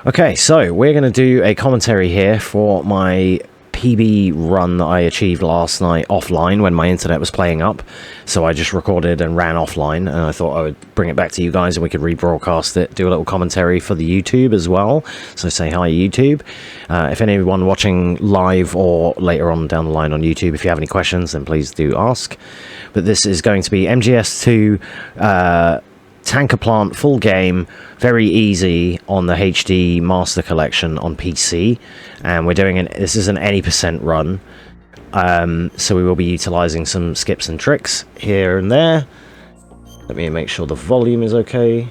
Okay, so we're going to do a commentary here for my PB run that I achieved last night offline when my internet was playing up. So I just recorded and ran offline, and I thought I would bring it back to you guys and we could rebroadcast it, do a little commentary for the YouTube as well. So say hi YouTube. If anyone watching live or later on down the line on YouTube, if you have any questions, then please do ask. But this is going to be MGS2 Tanker Plant full game, very easy on the HD Master Collection on PC, and we're doing this is an any % run, so we will be utilizing some skips and tricks here and there. Let me make sure the volume is okay.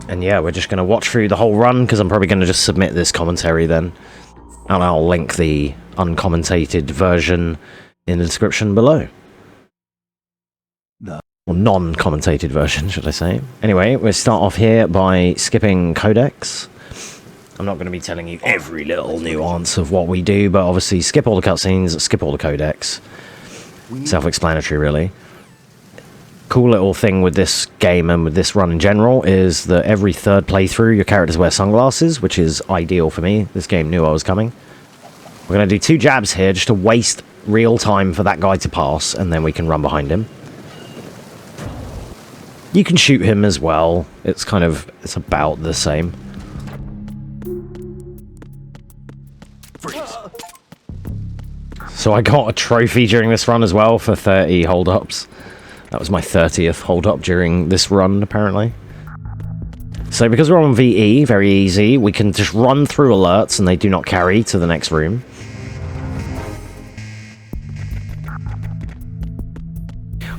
And yeah, we're just going to watch through the whole run, because I'm probably going to just submit this commentary then, and I'll link the uncommentated version in the description below. Or non-commentated version, should I say. Anyway, we'll start off here by skipping codecs. I'm not going to be telling you every little nuance of what we do, but obviously skip all the cutscenes, skip all the codecs. Self-explanatory, really. Cool little thing with this game and with this run in general is that every third playthrough, your characters wear sunglasses, which is ideal for me. This game knew I was coming. We're going to do 2 jabs here just to waste real time for that guy to pass, and then we can run behind him. You can shoot him as well. It's about the same. Freeze. So I got a trophy during this run as well for 30 hold-ups. That was my 30th hold-up during this run, apparently. So because we're on VE, very easy, we can just run through alerts and they do not carry to the next room.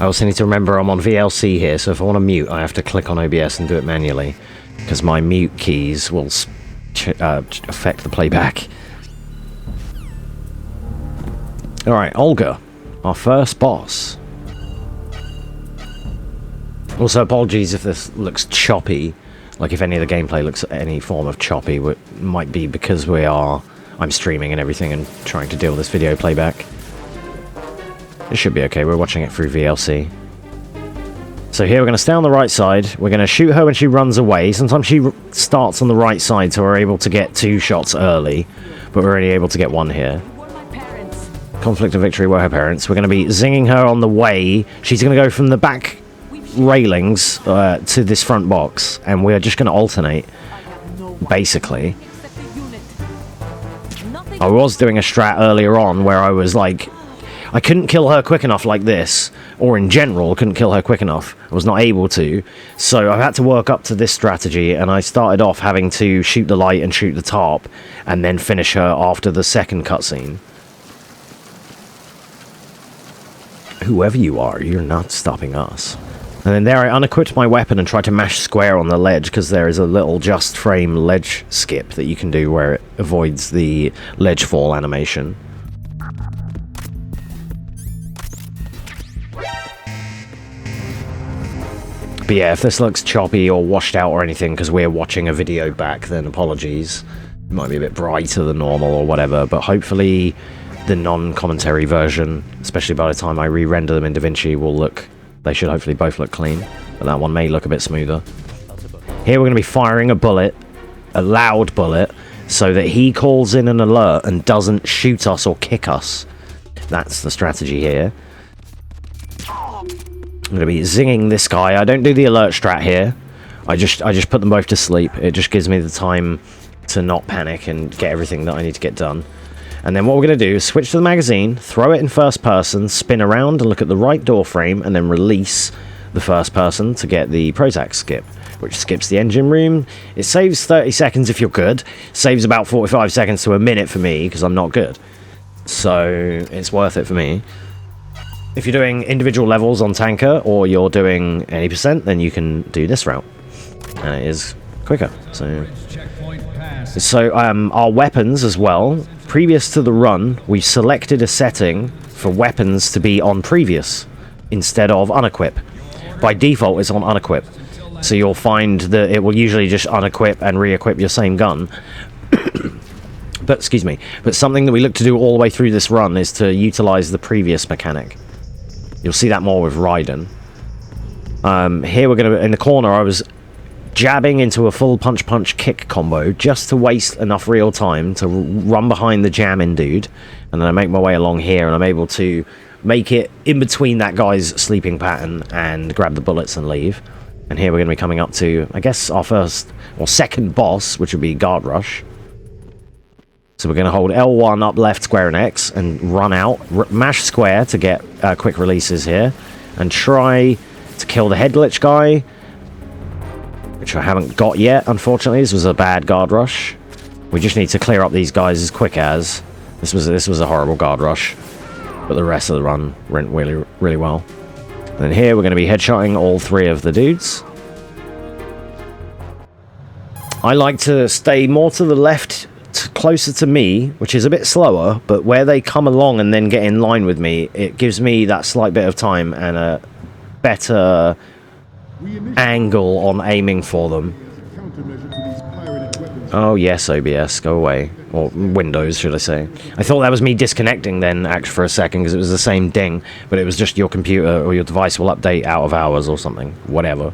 I also need to remember I'm on VLC here, so if I want to mute, I have to click on OBS and do it manually, because my mute keys will affect the playback. Alright, Olga, our first boss. Also, apologies if this looks choppy, like if any of the gameplay looks any form of choppy, it might be because I'm streaming and everything and trying to deal with this video playback. It should be okay, we're watching it through VLC. So here we're going to stay on the right side, we're going to shoot her when she runs away. Sometimes she starts on the right side, so we're able to get 2 shots early, but we're only able to get 1 here. Conflict of victory were her parents. We're going to be zinging her on the way. She's going to go from the back railings to this front box, and we're just going to alternate, basically. I was doing a strat earlier on where I was like, I couldn't kill her quick enough like this, or in general, couldn't kill her quick enough. I was not able to, so I've had to work up to this strategy, and I started off having to shoot the light and shoot the top, and then finish her after the second cutscene. Whoever you are, you're not stopping us. And then there I unequipped my weapon and tried to mash square on the ledge, because there is a little just frame ledge skip that you can do where it avoids the ledge fall animation. But yeah, if this looks choppy or washed out or anything because we're watching a video back, then apologies. It might be a bit brighter than normal or whatever, but hopefully the non-commentary version, especially by the time I re-render them in DaVinci, they should hopefully both look clean, but that one may look a bit smoother. Here we're going to be firing a bullet, a loud bullet, so that he calls in an alert and doesn't shoot us or kick us. That's the strategy here. I'm going to be zinging this guy. I don't do the alert strat here. I just put them both to sleep. It just gives me the time to not panic and get everything that I need to get done. And then what we're going to do is switch to the magazine, throw it in first person, spin around and look at the right door frame, and then release the first person to get the Prozac skip, which skips the engine room. It saves 30 seconds if you're good. Saves about 45 seconds to a minute for me, because I'm not good. So it's worth it for me. If you're doing individual levels on Tanker, or you're doing any %, then you can do this route. And it is quicker. So our weapons as well. Previous to the run, we selected a setting for weapons to be on previous instead of unequip. By default, it's on unequip. So you'll find that it will usually just unequip and re-equip your same gun. But something that we look to do all the way through this run is to utilize the previous mechanic. You'll see that more with Raiden. Here we're going to, in the corner, I was jabbing into a full punch kick combo just to waste enough real time to run behind the jamming dude, and then I make my way along here and I'm able to make it in between that guy's sleeping pattern and grab the bullets and leave. And here we're going to be coming up to, I guess, our first or second boss, which would be Guard Rush. So we're going to hold L1 up left square and X and run out, mash square to get quick releases here, and try to kill the head glitch guy, which I haven't got yet, unfortunately. This was a bad Guard Rush. We just need to clear up these guys as quick as. This was a horrible Guard Rush, but the rest of the run went really, really well. And then here we're going to be headshotting all 3 of the dudes. I like to stay more to the left, closer to me, which is a bit slower, but where they come along and then get in line with me, it gives me that slight bit of time and a better angle on aiming for them. Oh yes, OBS, go away. Or Windows, should I say. I thought that was me disconnecting then, actually, for a second, because it was the same ding, but it was just your computer or your device will update out of hours or something. Whatever.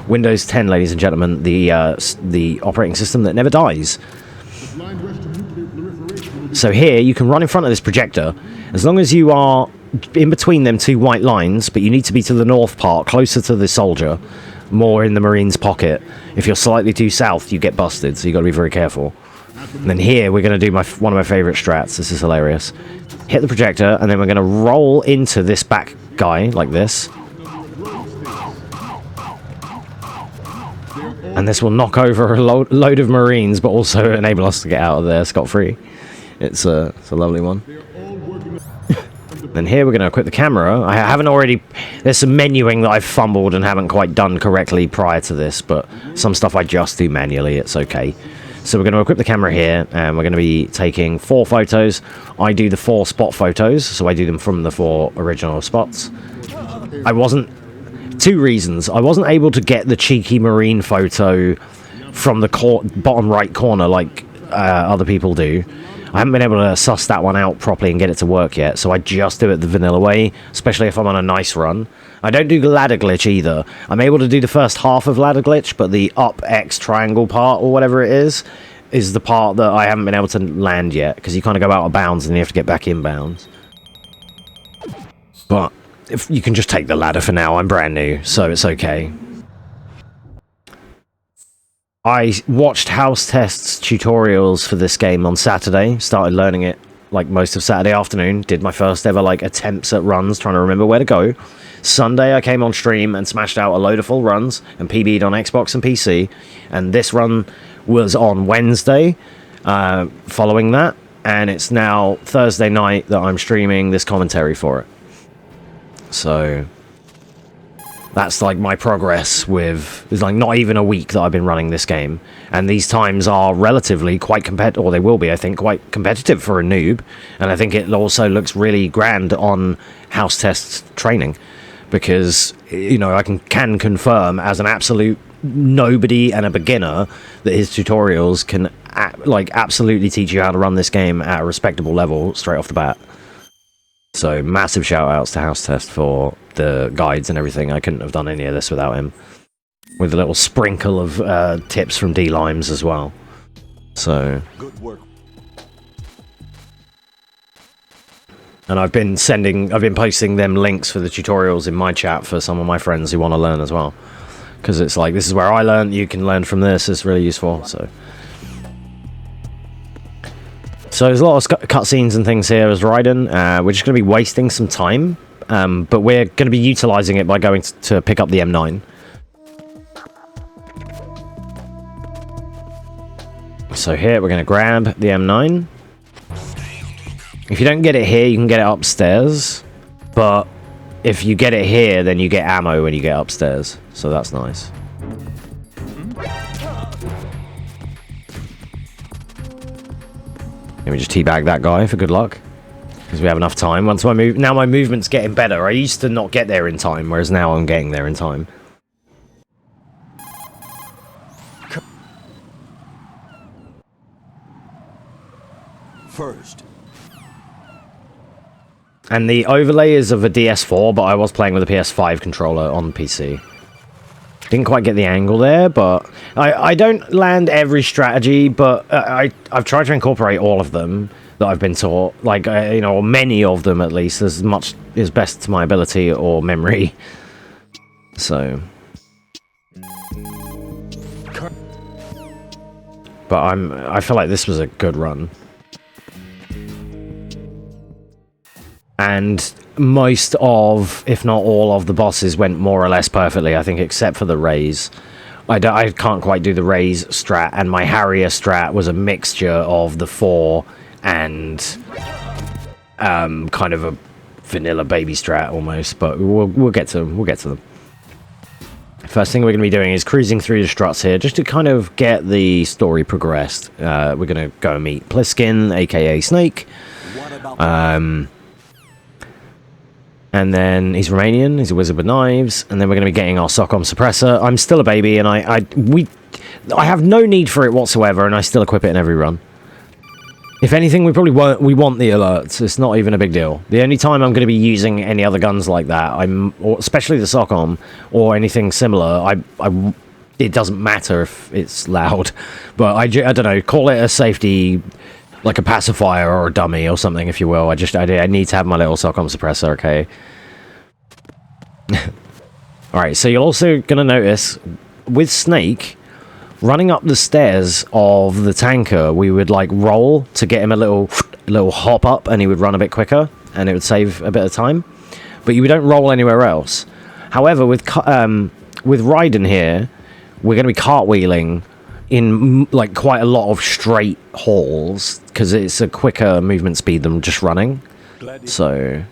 Windows 10, ladies and gentlemen, the operating system that never dies. So here, you can run in front of this projector, as long as you are in between them 2 white lines, but you need to be to the north part, closer to the soldier, more in the Marine's pocket. If you're slightly too south, you get busted, so you've got to be very careful. And then here, we're going to do one of my favourite strats. This is hilarious. Hit the projector, and then we're going to roll into this back guy, like this. And this will knock over a load of Marines, but also enable us to get out of there scot-free. It's a lovely one. Then here we're going to equip the camera. I haven't already... There's some menuing that I've fumbled and haven't quite done correctly prior to this, but some stuff I just do manually. It's okay. So we're going to equip the camera here, and we're going to be taking 4 photos. I do the 4 spot photos, so I do them from the 4 original spots. I wasn't... 2 reasons. I wasn't able to get the cheeky Marine photo from the bottom right corner like other people do. I haven't been able to suss that one out properly and get it to work yet, so I just do it the vanilla way, especially if I'm on a nice run. I don't do the ladder glitch either. I'm able to do the first half of ladder glitch, but the up X triangle part, or whatever it is the part that I haven't been able to land yet, because you kind of go out of bounds and you have to get back in bounds. But if you can just take the ladder for now, I'm brand new, so it's okay. I watched House Test's tutorials for this game on Saturday, started learning it like most of Saturday afternoon, did my first ever like attempts at runs, trying to remember where to go. Sunday I came on stream and smashed out a load of full runs and PB'd on Xbox and PC, and this run was on Wednesday following that, and it's now Thursday night that I'm streaming this commentary for it. So that's like my progress with... It's like not even a week that I've been running this game. And these times are relatively quite competitive, or they will be, I think, quite competitive for a noob. And I think it also looks really grand on House Test's training. Because, you know, I can confirm as an absolute nobody and a beginner that his tutorials can, like, absolutely teach you how to run this game at a respectable level straight off the bat. So, massive shout-outs to House Test for the guides and everything. I couldn't have done any of this without him. With a little sprinkle of tips from D-Limes as well. So... Good work. And I've been posting them links for the tutorials in my chat for some of my friends who want to learn as well. Because it's like, this is where I learned, you can learn from this, it's really useful, so... So there's a lot of cutscenes and things here as Raiden. We're just going to be wasting some time, but we're going to be utilising it by going to pick up the M9. So here we're going to grab the M9. If you don't get it here, you can get it upstairs, but if you get it here, then you get ammo when you get upstairs, so that's nice. Let me just teabag that guy for good luck, because we have enough time. Once now my movement's getting better. I used to not get there in time, whereas now I'm getting there in time. First. And the overlay is of a DS4, but I was playing with a PS5 controller on PC. Didn't quite get the angle there, but I don't land every strategy, but I've tried to incorporate all of them that I've been taught, like, you know, or many of them at least, as much as best to my ability or memory. So... But I feel like this was a good run. And most of, if not all of the bosses went more or less perfectly, I think, except for the raise. I can't quite do the raise strat, and my Harrier strat was a mixture of the 4 and kind of a vanilla baby strat almost, but we'll get to them. We'll get to them. First thing we're going to be doing is cruising through the struts here, just to kind of get the story progressed. We're going to go and meet Pliskin, aka Snake. And then he's Romanian, he's a wizard with knives, and then we're going to be getting our SOCOM suppressor. I'm still a baby, and I have no need for it whatsoever, and I still equip it in every run. If anything, we want the alerts. It's not even a big deal. The only time I'm going to be using any other guns like that, or especially the SOCOM or anything similar, it doesn't matter if it's loud, but I don't know, call it a safety, like a pacifier or a dummy or something, if you will. I need to have my little SOCOM suppressor, okay? Alright, so you're also going to notice, with Snake, running up the stairs of the tanker, we would, like, roll to get him a little hop up, and he would run a bit quicker, and it would save a bit of time. But you don't roll anywhere else. However, with Raiden here, we're going to be cartwheeling in like quite a lot of straight halls because it's a quicker movement speed than just running. So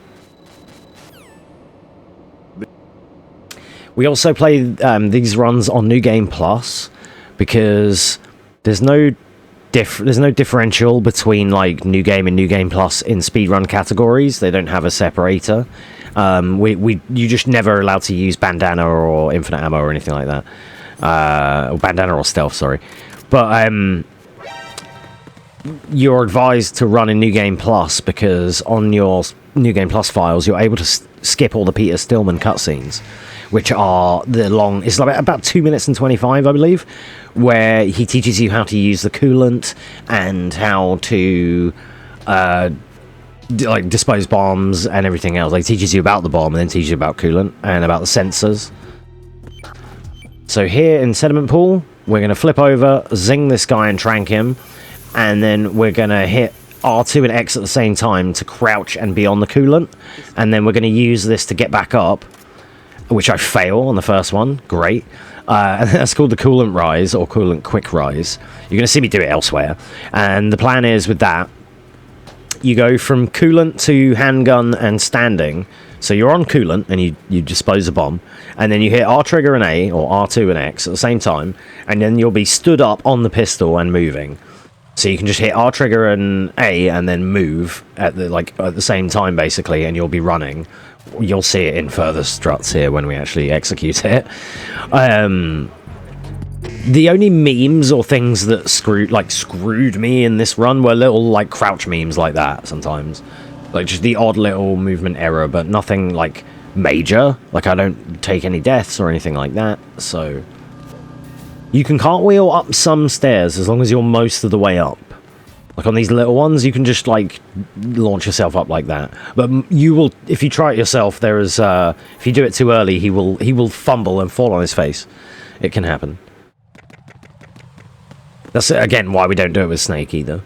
we also play these runs on New Game Plus because there's no differential between like New Game and New Game Plus in speedrun categories. They don't have a separator. You're just never allowed to use bandana or infinite ammo or anything like that. Or bandana or stealth, sorry. But you're advised to run in New Game Plus because on your New Game Plus files you're able to skip all the Peter Stillman cutscenes, which are the long... It's like about 2 minutes and 25, I believe, where he teaches you how to use the coolant and how to like dispose bombs and everything else. Like, teaches you about the bomb and then teaches you about coolant and about the sensors. So here in Sediment Pool, we're going to flip over, zing this guy and trank him, and then we're going to hit R2 and X at the same time to crouch and be on the coolant, and then we're going to use this to get back up, which I fail on the first one. Great. And that's called the coolant rise, or coolant quick rise. You're going to see me do it elsewhere. And the plan is with that, you go from coolant to handgun and standing. So you're on coolant and you dispose a bomb, and then you hit R trigger and A, or R2 and X at the same time, and then you'll be stood up on the pistol and moving. So you can just hit R trigger and A and then move at the same time basically, and you'll be running. You'll see it in further struts here when we actually execute it. The only memes or things that screwed me in this run were little like crouch memes like that sometimes. Like just the odd little movement error, but nothing like major. Like I don't take any deaths or anything like that. So you can cartwheel up some stairs as long as you're most of the way up. Like on these little ones, you can just like launch yourself up like that. But you will, if you try it yourself, there is if you do it too early, he will fumble and fall on his face. It can happen. That's again why we don't do it with Snake either.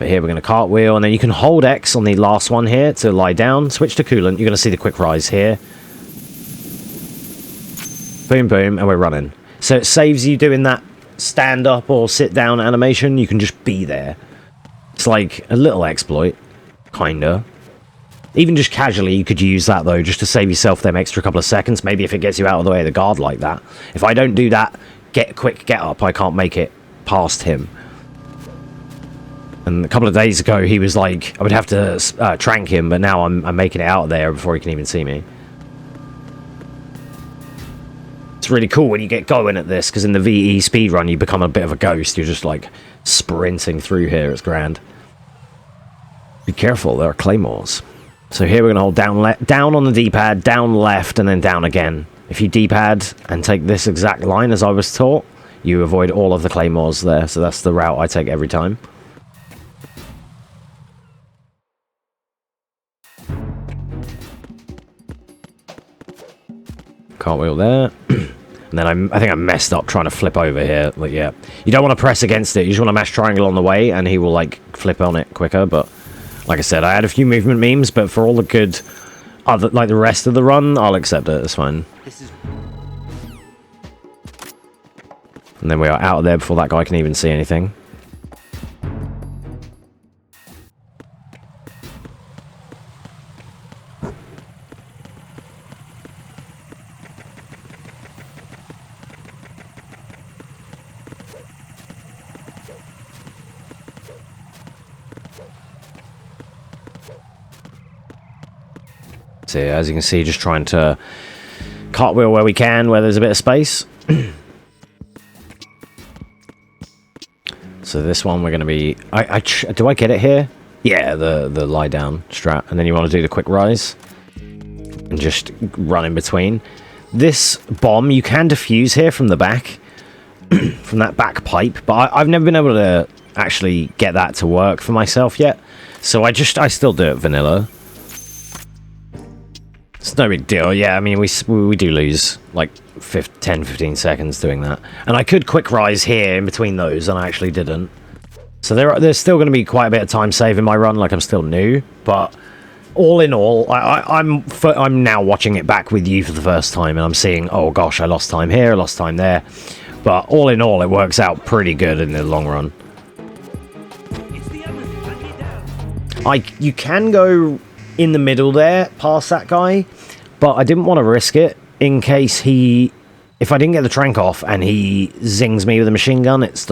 But here we're going to cartwheel, and then you can hold X on the last one here to lie down. Switch to coolant. You're going to see the quick rise here. Boom, boom, and we're running. So it saves you doing that stand up or sit down animation. You can just be there. It's like a little exploit, kinda. Even just casually, you could use that though, just to save yourself them extra couple of seconds. Maybe if it gets you out of the way of the guard like that. If I don't do that, quick get up, I can't make it past him. And a couple of days ago, he was like, I would have to trank him, but now I'm making it out of there before he can even see me. It's really cool when you get going at this, because in the VE speedrun, you become a bit of a ghost. You're just like sprinting through here. It's grand. Be careful, there are claymores. So here we're going to hold down on the D-pad, down left, and then down again. If you D-pad and take this exact line as I was taught, you avoid all of the claymores there. So that's the route I take every time. Cartwheel there. And then I think I messed up trying to flip over here. Like, yeah, you don't want to press against it. You just want to mash triangle on the way, and he will, like, flip on it quicker. But, like I said, I had a few movement memes, but for all the good, other, like, the rest of the run, I'll accept it. It's fine. And then we are out of there before that guy can even see anything. So as you can see, just trying to cartwheel where we can, where there's a bit of space. So this one we're going to be... do I get it here? Yeah, the lie down strat. And then you want to do the quick rise. And just run in between. This bomb, you can defuse here from the back. From that back pipe. But I've never been able to actually get that to work for myself yet. So I still do it vanilla. It's no big deal. Yeah, I mean, we do lose like 10-15 seconds doing that. And I could quick rise here in between those, and I actually didn't. So there's still going to be quite a bit of time save in my run, like I'm still new. But all in all, I'm now watching it back with you for the first time, and I'm seeing, oh gosh, I lost time here, I lost time there. But all in all, it works out pretty good in the long run. You can go in the middle there, past that guy, but I didn't want to risk it in case if I didn't get the trank off and he zings me with a machine gun, it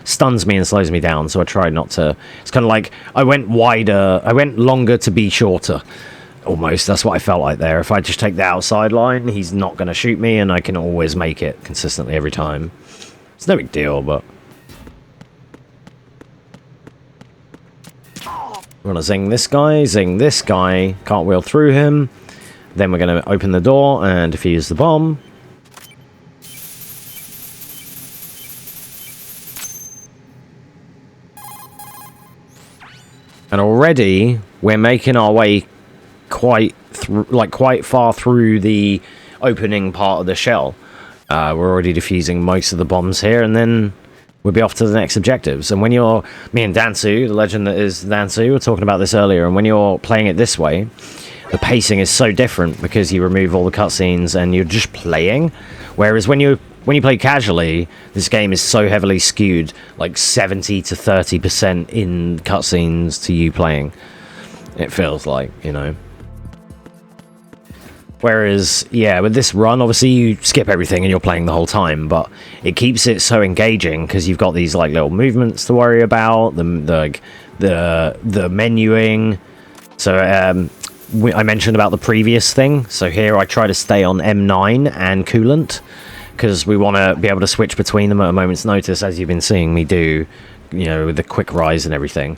stuns me and slows me down, so I tried not to. It's kind of like I went longer to be shorter, almost. That's what I felt like there. If I just take the outside line, he's not going to shoot me, and I can always make it consistently every time. It's no big deal, but... We're going to zing this guy, cartwheel through him. Then we're going to open the door and defuse the bomb. And already, we're making our way quite far through the opening part of the shell. We're already defusing most of the bombs here, and then... we'll be off to the next objectives. And when you're... me and Dansu, the legend that is Dansu, we were talking about this earlier, and when you're playing it this way, the pacing is so different because you remove all the cutscenes and you're just playing. Whereas when you play casually, this game is so heavily skewed, like 70 to 30% in cutscenes to you playing. It feels like, you know. Whereas, yeah, with this run, obviously you skip everything and you're playing the whole time, but it keeps it so engaging because you've got these like little movements to worry about, the menuing. So I mentioned about the previous thing. So here I try to stay on M9 and coolant because we want to be able to switch between them at a moment's notice, as you've been seeing me do, you know, with the quick rise and everything.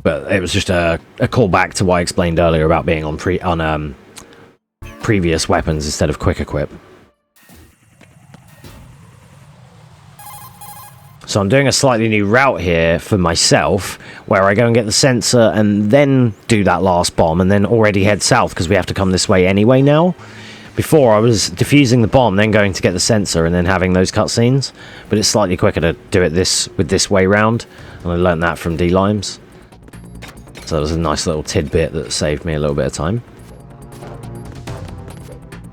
But it was just a callback to what I explained earlier about being on previous weapons instead of quick equip. So I'm doing a slightly new route here for myself, where I go and get the sensor and then do that last bomb and then already head south because we have to come this way anyway now. Before I was defusing the bomb, then going to get the sensor and then having those cutscenes, but it's slightly quicker to do it with this way round, and I learned that from D-Limes. So that was a nice little tidbit that saved me a little bit of time.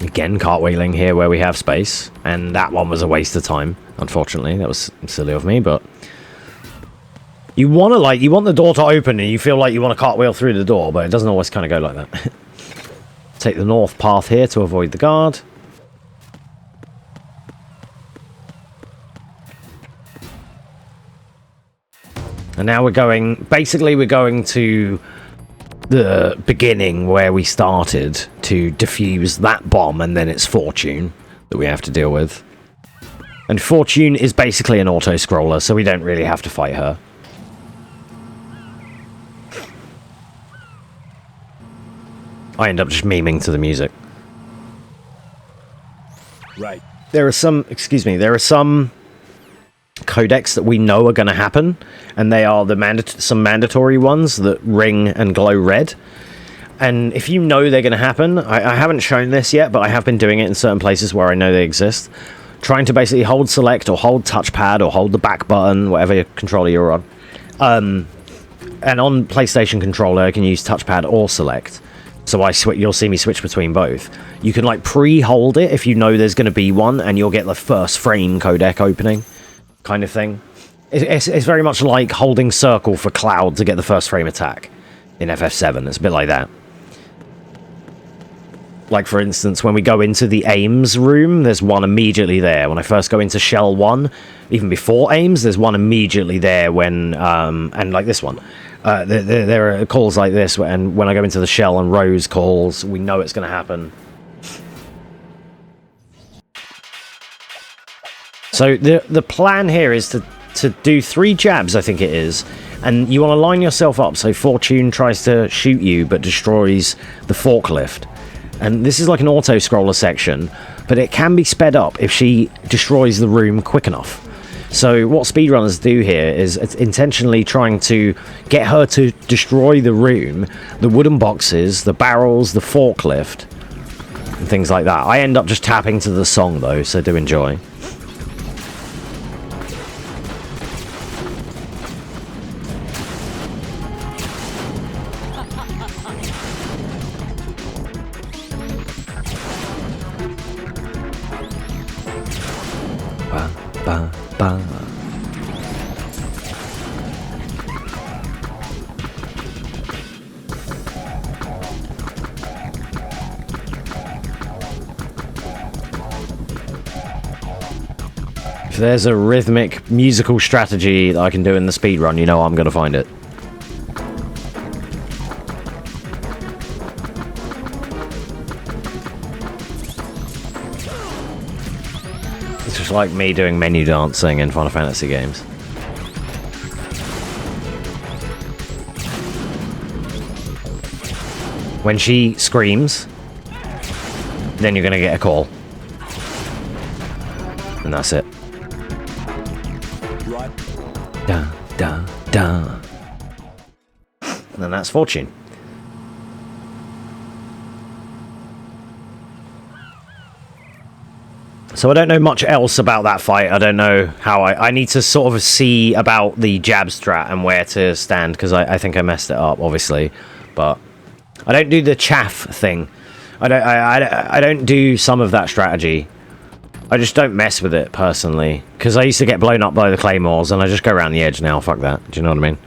Again, cartwheeling here where we have space, and that one was a waste of time, unfortunately. That was silly of me, but you want the door to open and you feel like you want to cartwheel through the door, but it doesn't always kind of go like that. Take the north path here to avoid the guard. And now we're going to the beginning where we started to defuse that bomb, and then it's Fortune that we have to deal with. And Fortune is basically an auto-scroller, so we don't really have to fight her. I end up just memeing to the music. Right. There are some, excuse me, there are some codecs that we know are going to happen, and they are the some mandatory ones that ring and glow red. And if you know they're going to happen, I haven't shown this yet, but I have been doing it in certain places where I know they exist. Trying to basically hold select or hold touchpad or hold the back button, whatever controller you're on. And on PlayStation controller, I can use touchpad or select. So you'll see me switch between both. You can like pre-hold it if you know there's going to be one, and you'll get the first frame codec opening, kind of thing. It's very much like holding circle for Cloud to get the first frame attack in FF7. It's a bit like that. Like, for instance, when we go into the Ames room, there's one immediately there. When I first go into Shell 1, even before Ames, there's one immediately there when... and like this one. There are calls like this, and when I go into the Shell and Rose calls, we know it's going to happen. So the plan here is to do 3 jabs, I think it is. And you want to line yourself up so Fortune tries to shoot you, but destroys the forklift. And this is like an auto-scroller section, but it can be sped up if she destroys the room quick enough. So what speedrunners do here is intentionally trying to get her to destroy the room, the wooden boxes, the barrels, the forklift, and things like that. I end up just tapping to the song though, so do enjoy. Ba, ba. If there's a rhythmic musical strategy that I can do in the speedrun, you know I'm going to find it. It's just like me doing menu dancing in Final Fantasy games. When she screams, then you're going to get a call. And that's it. Right. Da, da, da. And then that's Fortune. So I don't know much else about that fight. I don't know how I need to sort of see about the jab strat and where to stand, because I think I messed it up, obviously. But I don't do the chaff thing. I don't do some of that strategy. I just don't mess with it, personally. Because I used to get blown up by the claymores, and I just go around the edge now. Fuck that. Do you know what I mean?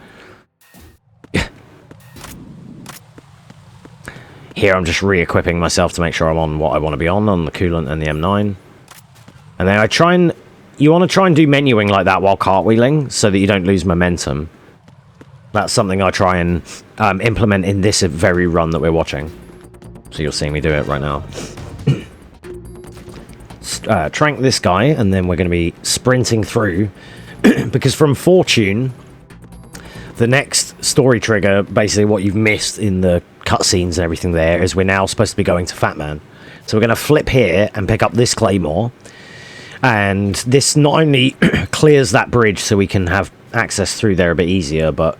Here I'm just re-equipping myself to make sure I'm on what I want to be on the coolant and the M9. And then you want to try and do menuing like that while cartwheeling, so that you don't lose momentum. That's something I try and implement in this very run that we're watching. So you'll see me do it right now. Trank this guy, and then we're going to be sprinting through. Because from Fortune, the next story trigger, basically what you've missed in the cutscenes and everything there, is we're now supposed to be going to Fat Man. So we're going to flip here and pick up this claymore. And this not only clears that bridge so we can have access through there a bit easier, but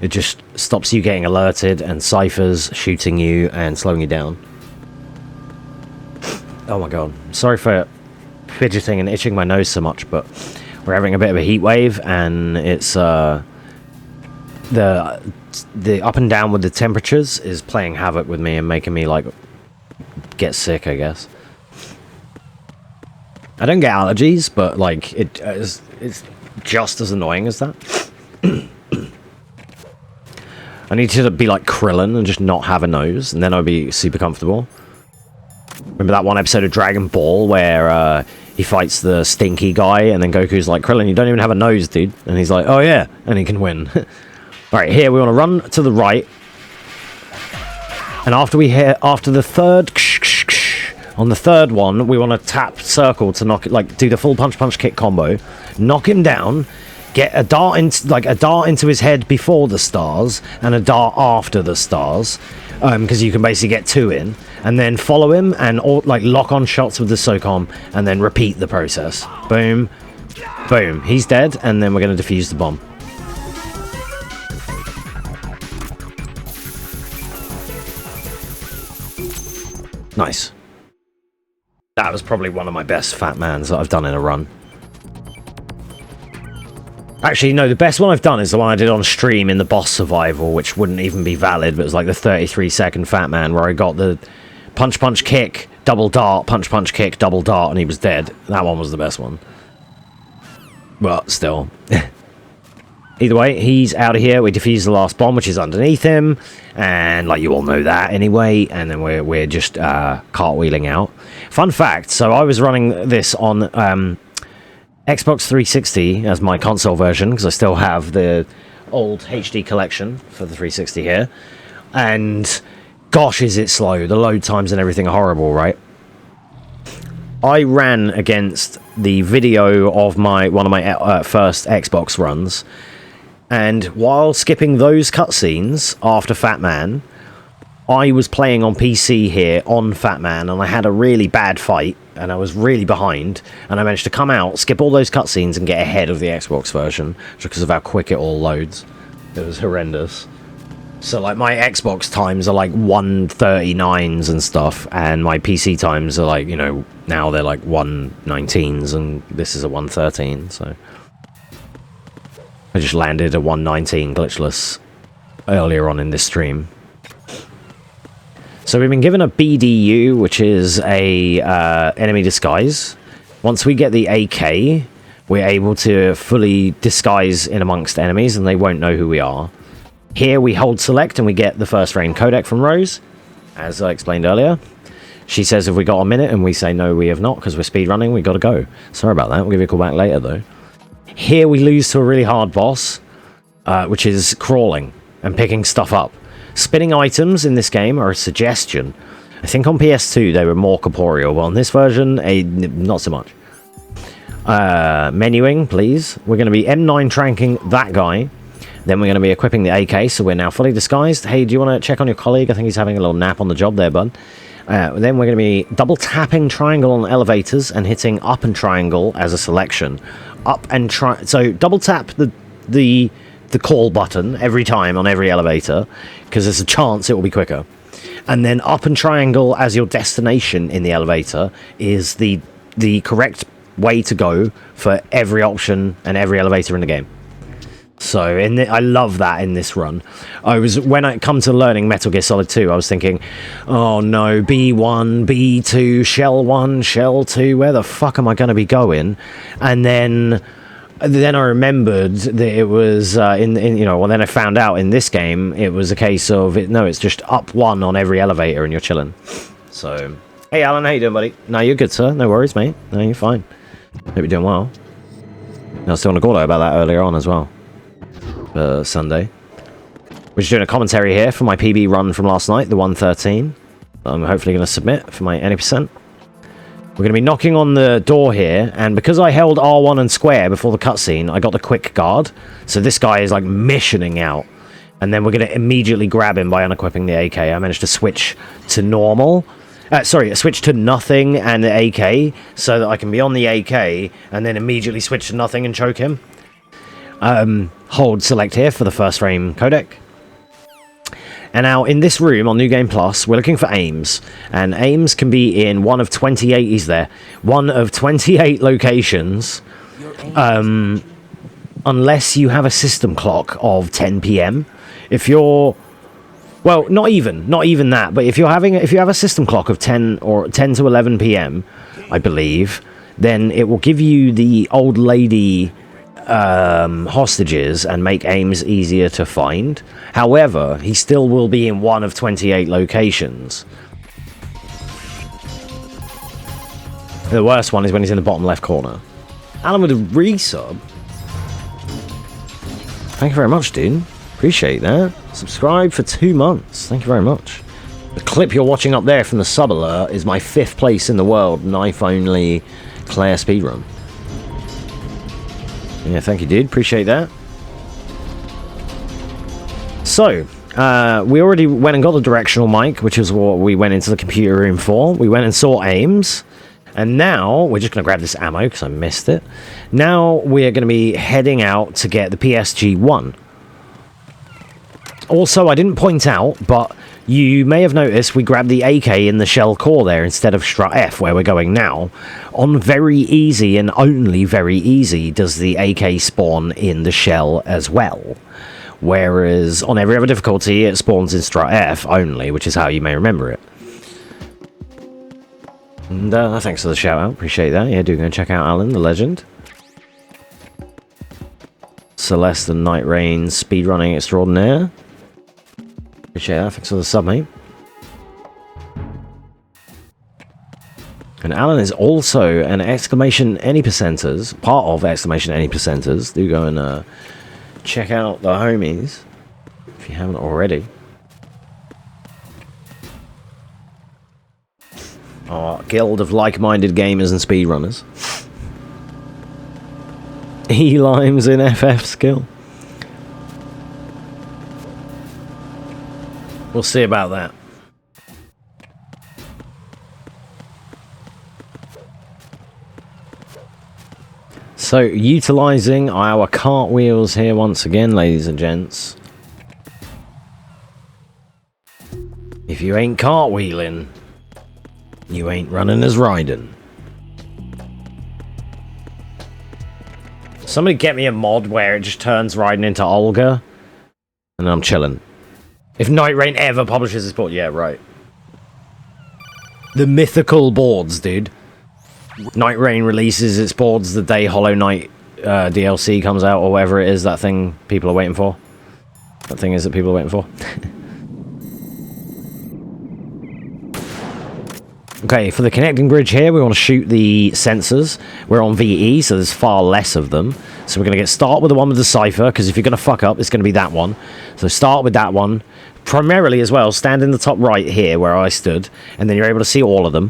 it just stops you getting alerted and ciphers shooting you and slowing you down. Oh my god. Sorry for fidgeting and itching my nose so much, but we're having a bit of a heat wave, and it's the up and down with the temperatures is playing havoc with me and making me like get sick, I guess. I don't get allergies, but like it's just as annoying as that. I need to be like Krillin and just not have a nose, and then I'll be super comfortable. Remember that one episode of Dragon Ball where he fights the stinky guy, and then Goku's like, Krillin, you don't even have a nose, dude. And he's like, oh yeah, and he can win. Alright, here we want to run to the right. And after the third... On the third one, we want to tap circle to knock it, like do the full punch kick combo, knock him down, get a dart into his head before the stars and a dart after the stars, because you can basically get 2 in, and then follow him and like lock on shots with the SOCOM, and then repeat the process. Boom, boom, he's dead, and then we're going to defuse the bomb. Nice. That was probably one of my best fat mans that I've done in a run. Actually, no, the best one I've done is the one I did on stream in the boss survival, which wouldn't even be valid, but it was like the 33-second fat man where I got the punch, punch, kick, double dart, punch, punch, kick, double dart, and he was dead. That one was the best one. But still. Either way, he's out of here. We defuse the last bomb, which is underneath him, and like you all know that anyway, and then we're just cartwheeling out. Fun fact, so I was running this on Xbox 360 as my console version, because I still have the old HD collection for the 360 here, and gosh is it slow. The load times and everything are horrible, right? I ran against the video of one of my first Xbox runs, and while skipping those cutscenes after Fat Man, I was playing on PC here on Fat Man, and I had a really bad fight, and I was really behind, and I managed to come out, skip all those cutscenes, and get ahead of the Xbox version, just because of how quick it all loads. It was horrendous. So, like, my Xbox times are like 139s and stuff, and my PC times are like, you know, now they're like 119s, and this is a 113, so... I just landed a 119 glitchless earlier on in this stream. So we've been given a BDU, which is a enemy disguise. Once we get the AK, we're able to fully disguise in amongst enemies, and they won't know who we are. Here we hold select, and we get the first frame codec from Rose, as I explained earlier. She says if we got a minute, and we say no, we have not, because we're speedrunning, we got to go. Sorry about that, we'll give you a call back later, though. Here we lose to a really hard boss, which is crawling and picking stuff up. Spinning items in this game are a suggestion. I think on PS2 they were more corporeal, but on this version, not so much. Menuing, please. We're going to be M9 tranking that guy. Then we're going to be equipping the AK, so we're now fully disguised. Hey, do you want to check on your colleague? I think he's having a little nap on the job there, bud. Then we're going to be double tapping triangle on elevators and hitting up and triangle as a selection. Up and so double tap the call button every time on every elevator, because there's a chance it will be quicker. And then up and triangle as your destination in the elevator is the correct way to go for every option and every elevator in the game. So I love that in this run. When I come to learning Metal Gear Solid 2, I was thinking, oh no, B1, B2, Shell 1, Shell 2, where the fuck am I going to be going? And then I remembered that it was then I found out in this game it was a case of it's just up 1 on every elevator and you're chilling. So hey Alan, how you doing, buddy? No, you're good, sir. No worries, mate. No, you're fine. Hope you're doing well. I was still on a call about that earlier on as well. Sunday. We're just doing a commentary here for my PB run from last night, the 113. I'm hopefully going to submit for my any percent. We're going to be knocking on the door here, and because I held R1 and square before the cutscene, I got the quick guard. So this guy is like missioning out, and then we're going to immediately grab him by unequipping the AK. I managed to switch to normal. Switch to nothing and the AK, so that I can be on the AK, and then immediately switch to nothing and choke him. Hold select here for the first frame codec. And now in this room on New Game Plus, we're looking for aims, and aims can be in one of 28. He's there, one of 28 locations, unless you have a system clock of 10 PM. If you're, well, not even that, but if you have a system clock of 10 to 11 PM, I believe, then it will give you the old lady hostages and make aims easier to find. However, he still will be in one of 28 locations. The worst one is when he's in the bottom left corner. Alan with a resub. Thank you very much, dude. Appreciate that. Subscribe for 2 months. Thank you very much. The clip you're watching up there from the sub alert is my 5th place in the world knife only Claire speedrun. Yeah, thank you, dude. Appreciate that. So, we already went and got the directional mic, which is what we went into the computer room for. We went and saw aims. And now, we're just going to grab this ammo, because I missed it. Now, we're going to be heading out to get the PSG-1. Also, I didn't point out, but you may have noticed we grabbed the AK in the shell core there instead of strut F, where we're going now. On very easy, and only very easy, does the AK spawn in the shell as well. Whereas, on every other difficulty, it spawns in strut F only, which is how you may remember it. And thanks for the shout out, appreciate that. Yeah, do go and check out Alan, the legend. Celeste and Night Rain speedrunning extraordinaire. Appreciate that, thanks for the sub, mate. And Alan is also an exclamation any percenters, part of exclamation any percenters. Do go and check out the homies if you haven't already. Our guild of like-minded gamers and speedrunners. E-Limes in FF skill. We'll see about that. So, utilising our cartwheels here once again, ladies and gents. If you ain't cartwheeling, you ain't running as riding. Somebody get me a mod where it just turns riding into Olga, and I'm chilling. If Night Rain ever publishes this board, yeah, right. The mythical boards, dude. Night Rain releases its boards the day Hollow Knight DLC comes out, or whatever it is that thing people are waiting for. That thing is that people are waiting for. Okay, for the connecting bridge here, we want to shoot the sensors. We're on VE, so there's far less of them. So we're going to start with the one with the cipher, because if you're going to fuck up, it's going to be that one. So start with that one. Primarily as well, stand in the top right here where I stood, and then you're able to see all of them.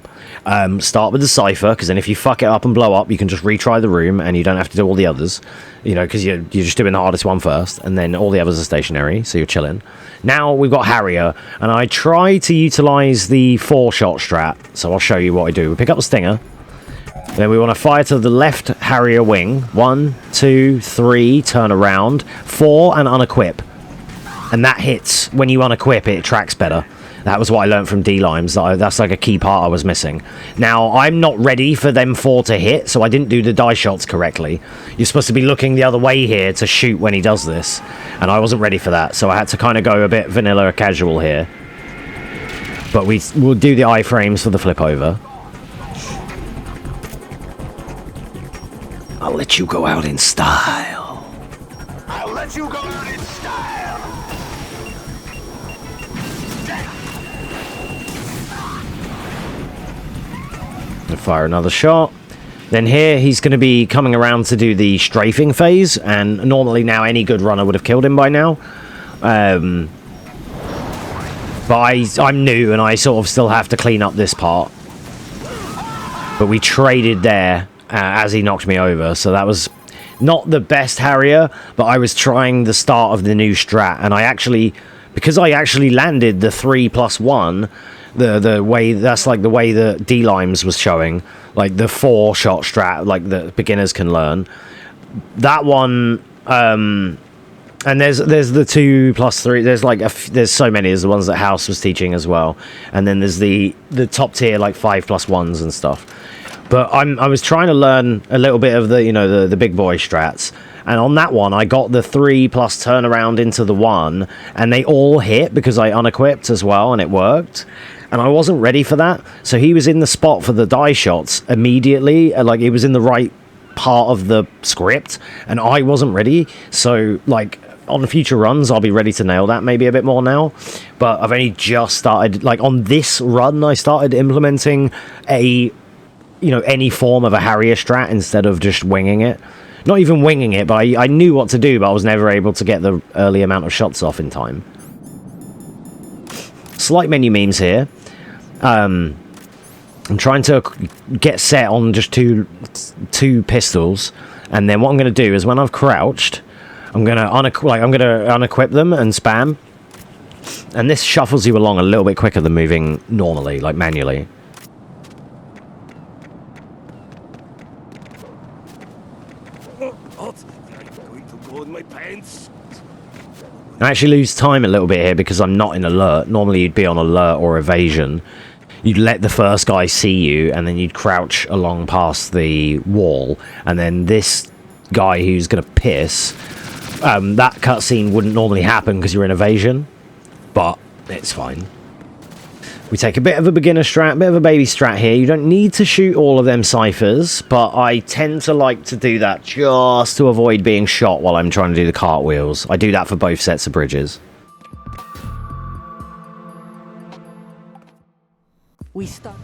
Start with the cipher, because then if you fuck it up and blow up, you can just retry the room, and you don't have to do all the others. You know, because you're just doing the hardest one first, and then all the others are stationary, so you're chilling. Now we've got Harrier, and I try to utilise the 4-shot strat, so I'll show you what I do. We pick up the Stinger, then we want to fire to the left Harrier wing. 1, 2, 3, turn around, 4, and unequip. And that hits, when you unequip it tracks better. That was what I learned from D-Limes. That's like a key part I was missing. Now, I'm not ready for them 4 to hit, so I didn't do the die shots correctly. You're supposed to be looking the other way here to shoot when he does this. And I wasn't ready for that, so I had to kind of go a bit vanilla casual here. But we'll do the iframes for the flip over. I'll let you go out in style. I'll let you go out in style. Fire another shot. Then here he's going to be coming around to do the strafing phase, and normally now any good runner would have killed him by now. But I'm new and I sort of still have to clean up this part. But we traded there as he knocked me over, so that was not the best Harrier, but I was trying the start of the new strat, and because I actually landed the 3+1, the way that's like the way that D-Limes was showing, like the 4-shot strat, like the beginners can learn. That one, and there's the 2+3. There's like there's so many. There's the ones that House was teaching as well, and then there's the top tier like 5+1s and stuff. But I was trying to learn a little bit of the the big boy strats. And on that one, I got the 3+ turnaround into the 1, and they all hit because I unequipped as well, and it worked. And I wasn't ready for that, so he was in the spot for the die shots immediately, like it was in the right part of the script, and I wasn't ready. So, like, on future runs, I'll be ready to nail that maybe a bit more now. But I've only just started, like, on this run, I started implementing any form of a Harrier strat instead of just winging it. Not even winging it, but I knew what to do, but I was never able to get the early amount of shots off in time. Slight menu memes here. I'm trying to get set on just two pistols, and then what I'm going to do is when I've crouched, I'm going to unequip them and spam, And this shuffles you along a little bit quicker than moving normally, like manually. I actually lose time a little bit here because I'm not in alert. Normally you'd be on alert or evasion. You'd let the first guy see you, and then you'd crouch along past the wall, and then this guy who's going to piss, that cutscene wouldn't normally happen because you're in evasion, but it's fine. We take a bit of a beginner strat, bit of a baby strat here. You don't need to shoot all of them ciphers, but I tend to like to do that just to avoid being shot while I'm trying to do the cartwheels. I do that for both sets of bridges. We start.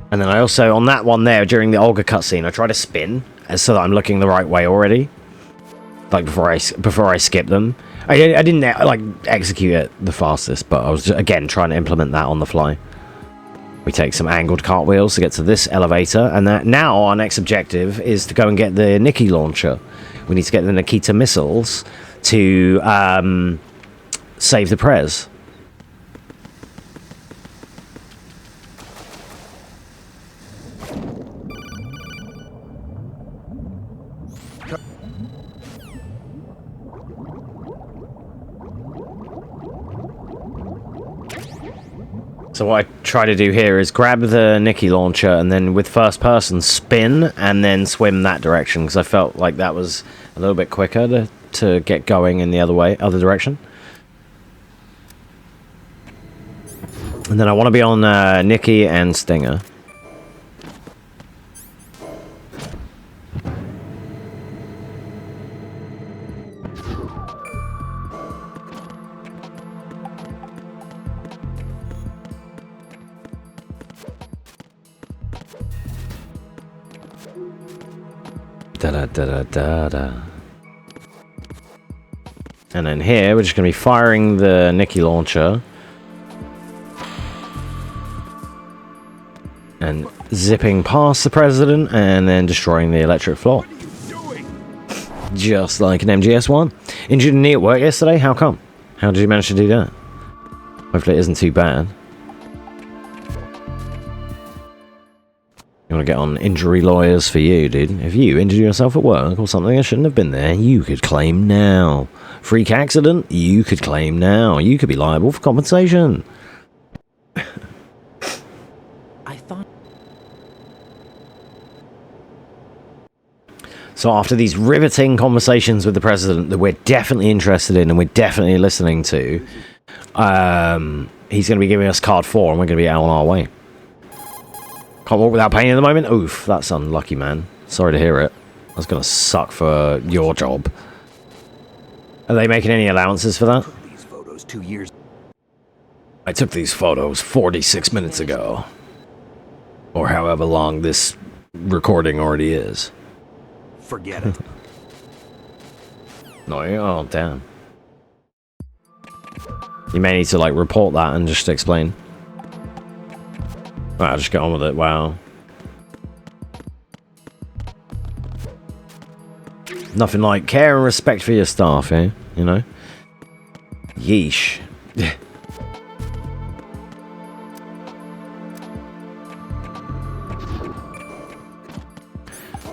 And then I also, on that one there, during the Olga cutscene, I try to spin so that I'm looking the right way already. Like, before I skip them. I didn't, like, execute it the fastest, but I was, again, trying to implement that on the fly. We take some angled cartwheels to get to this elevator, and that now our next objective is to go and get the Nikki launcher. We need to get the Nikita missiles to save the Prez. So what I try to do here is grab the Nikki launcher and then with first person spin and then swim that direction, because I felt like that was a little bit quicker to get going in the other direction. And then I want to be on Nikki and Stinger. Da-da-da-da-da-da. And then here, we're just going to be firing the Nikki launcher. And zipping past the president, and then destroying the electric floor. Just like an MGS1. Injured a knee at work yesterday? How come? How did you manage to do that? Hopefully it isn't too bad. You want to get on injury lawyers for you, dude. If you injured yourself at work or something that shouldn't have been there, you could claim now. Freak accident, you could claim now. You could be liable for compensation. I thought. So after these riveting conversations with the president that we're definitely interested in and we're definitely listening to, he's going to be giving us card 4 and we're going to be out on our way. Can't walk without pain at the moment? Oof, that's unlucky, man. Sorry to hear it. That's going to suck for your job. Are they making any allowances for that? These photos 2 years. I took these photos 46 minutes ago. Or however long this recording already is. Forget it. No, oh, damn. You may need to, like, report that and just explain. Right, I'll just get on with it. Wow. Nothing like care and respect for your staff, eh? You know? Yeesh.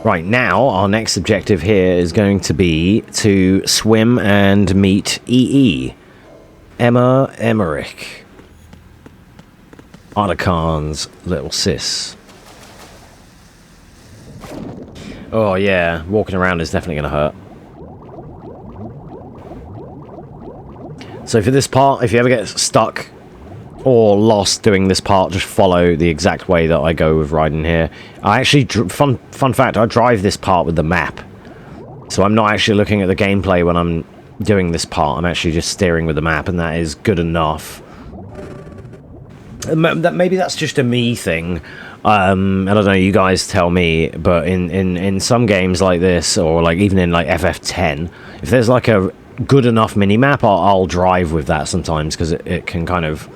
Right, now, our next objective here is going to be to swim and meet EE. Emma Emmerich. Otacon's little sis. Oh yeah, walking around is definitely going to hurt. So for this part, if you ever get stuck or lost doing this part, just follow the exact way that I go with riding here. I actually, fun fact, I drive this part with the map. So I'm not actually looking at the gameplay when I'm doing this part. I'm actually just steering with the map, and that is good enough. Maybe that's just a me thing. I don't know, you guys tell me, but in some games like this, or like even in like FF10, if there's like a good enough mini-map, I'll drive with that sometimes, because it can kind of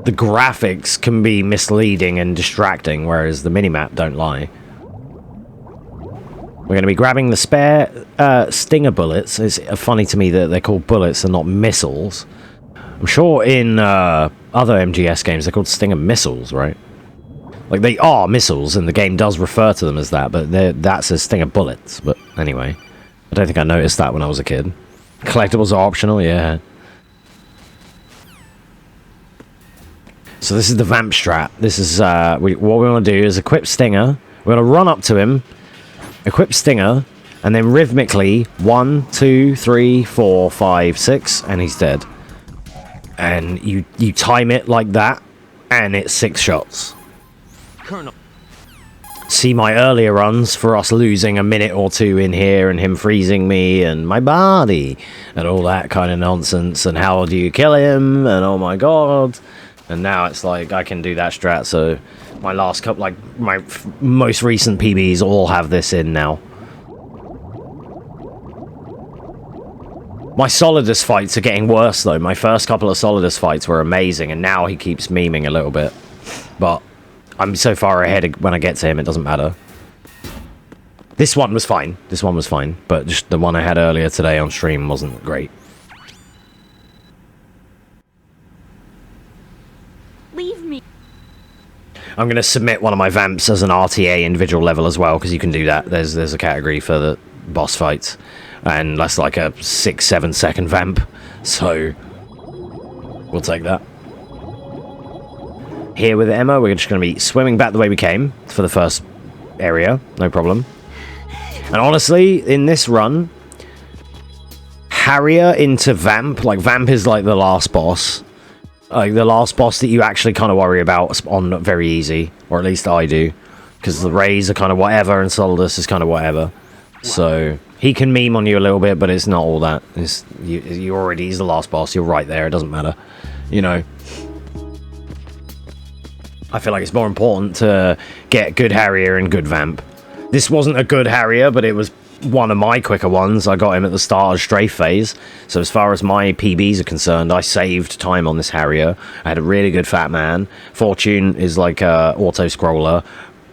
the graphics can be misleading and distracting, whereas the minimap don't lie. We're going to be grabbing the spare stinger bullets. It's funny to me that they're called bullets and not missiles. I'm sure in other MGS games they're called stinger missiles, right? Like, they are missiles, and the game does refer to them as that, but that's a stinger bullets. But anyway, I don't think I noticed that when I was a kid. Collectibles are optional, yeah. So this is the vamp strat. This is what we want to do is equip stinger. We're going to run up to him, equip stinger, and then rhythmically 1, 2, 3, 4, 5, 6, and he's dead. And you time it like that, and it's 6 shots. Colonel. See my earlier runs for us losing a minute or two in here and him freezing me and my body and all that kind of nonsense and how do you kill him and oh my god. And now it's like I can do that strat, so my last couple, like my most recent PBs all have this in now. My Solidus fights are getting worse though. My first couple of Solidus fights were amazing, and now he keeps memeing a little bit. But I'm so far ahead when I get to him, it doesn't matter. This one was fine. This one was fine. But just the one I had earlier today on stream wasn't great. Leave me. I'm going to submit one of my vamps as an RTA individual level as well, because you can do that. There's a category for the boss fights. And that's like a 6-7 second vamp. So we'll take that. Here with Emma, we're just going to be swimming back the way we came for the first area. No problem. And honestly, in this run, Harrier into Vamp, like Vamp is like the last boss. Like the last boss that you actually kind of worry about on very easy, or at least I do. Because the Rays are kind of whatever and Solidus is kind of whatever. So he can meme on you a little bit, but it's not all that. It's, you already, he's the last boss, you're right there, it doesn't matter. You know. I feel like it's more important to get good Harrier and good Vamp. This wasn't a good Harrier, but it was one of my quicker ones. I got him at the start of Strafe phase. So as far as my PBs are concerned, I saved time on this Harrier. I had a really good Fat Man. Fortune is like a auto-scroller.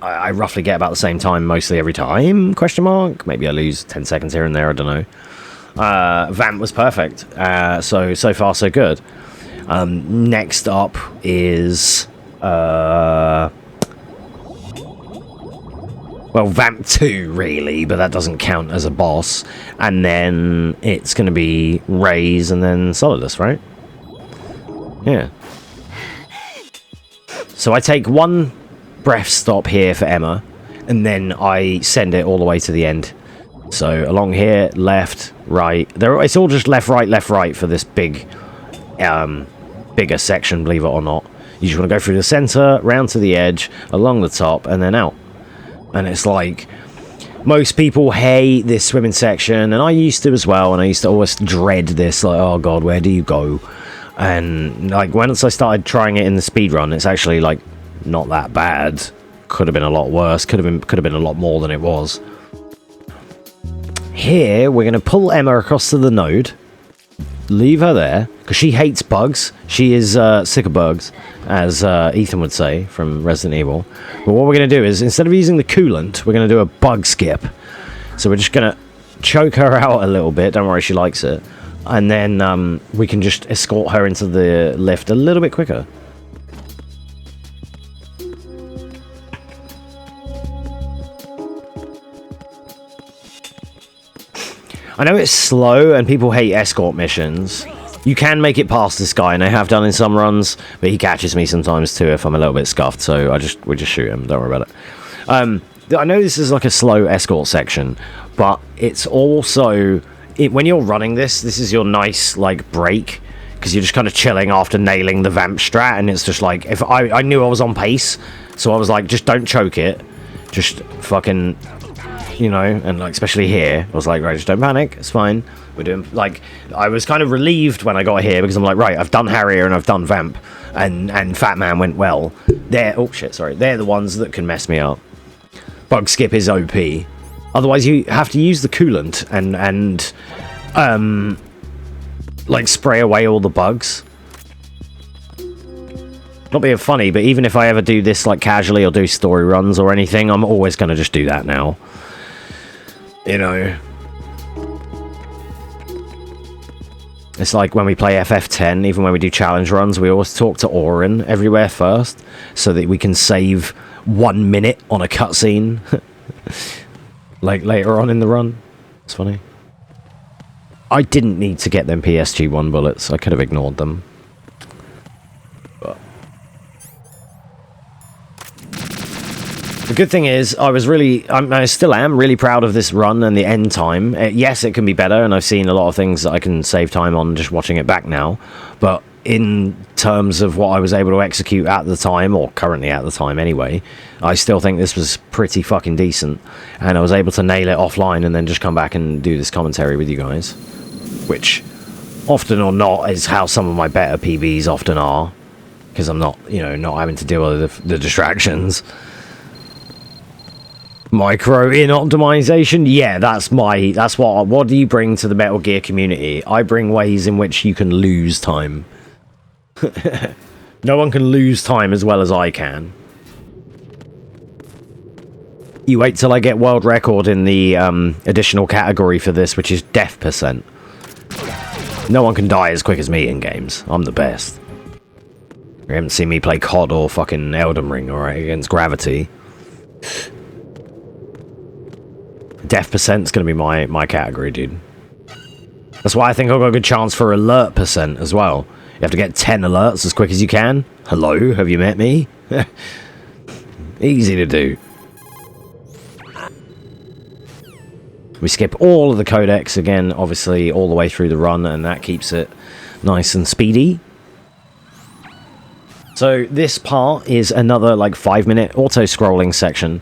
I roughly get about the same time mostly every time, question mark. Maybe I lose 10 seconds here and there, I don't know. Vamp was perfect. So far, so good. Next up is... well, Vamp 2, really, but that doesn't count as a boss. And then it's going to be Rays and then Solidus, right? Yeah. So I take one breath stop here for Emma, and then I send it all the way to the end. So along here, left, right. It's all just left, right for this big, bigger section, believe it or not. You just want to go through the center, round to the edge, along the top, and then out. And it's like, most people hate this swimming section, and I used to as well, and I used to always dread this, like, oh god, where do you go? And like, once I started trying it in the speedrun, it's actually like, not that bad. Could have been a lot worse, could have been a lot more than it was. Here, we're going to pull Emma across to the node, leave her there, because she hates bugs. She is sick of bugs, as Ethan would say from Resident Evil. But what we're going to do is, instead of using the coolant, we're going to do a bug skip. So we're just going to choke her out a little bit. Don't worry, she likes it. And then we can just escort her into the lift a little bit quicker. I know it's slow and people hate escort missions. You can make it past this guy, and I have done in some runs, but he catches me sometimes too if I'm a little bit scuffed, so we just shoot him, don't worry about it. I know this is like a slow escort section, but it's also... when you're running this is your nice, like, break, because you're just kind of chilling after nailing the Vamp strat, and it's just like, if I knew I was on pace, so I was like, just don't choke it, just fucking... you know, and like especially here, I was like, right, just don't panic, it's fine. We're doing, like, I was kind of relieved when I got here because I'm like, right, I've done Harrier and I've done Vamp, and Fat Man went well. They're the ones that can mess me up. Bug skip is OP. Otherwise, you have to use the coolant and like spray away all the bugs. Not being funny, but even if I ever do this like casually or do story runs or anything, I'm always going to just do that now. You know. It's like when we play FF10, even when we do challenge runs, we always talk to Orin everywhere first, so that we can save 1 minute on a cutscene. Like later on in the run. It's funny. I didn't need to get them PSG-1 bullets. I could have ignored them. But the good thing is, I still am really proud of this run and the end time. Yes, it can be better, and I've seen a lot of things that I can save time on just watching it back now. But in terms of what I was able to execute at the time, or currently at the time anyway, I still think this was pretty fucking decent. And I was able to nail it offline and then just come back and do this commentary with you guys. Which, often or not, is how some of my better PBs often are. Because I'm not, you know, not having to deal with the distractions. Micro in optimization, yeah, that's what do you bring to the Metal Gear community? I bring ways in which you can lose time. No one can lose time as well as I can. You wait till I get world record in the additional category for this, which is death percent. No one can die as quick as me in games. I'm the best. You haven't seen me play COD or fucking Elden Ring, alright, against gravity. Death percent's gonna be my category, dude. That's why I think I've got a good chance for alert percent as well. You have to get 10 alerts as quick as you can. Hello, have you met me? Easy to do. We skip all of the codecs again, obviously, all the way through the run, and that keeps it nice and speedy. So this part is another, like, 5-minute auto-scrolling section.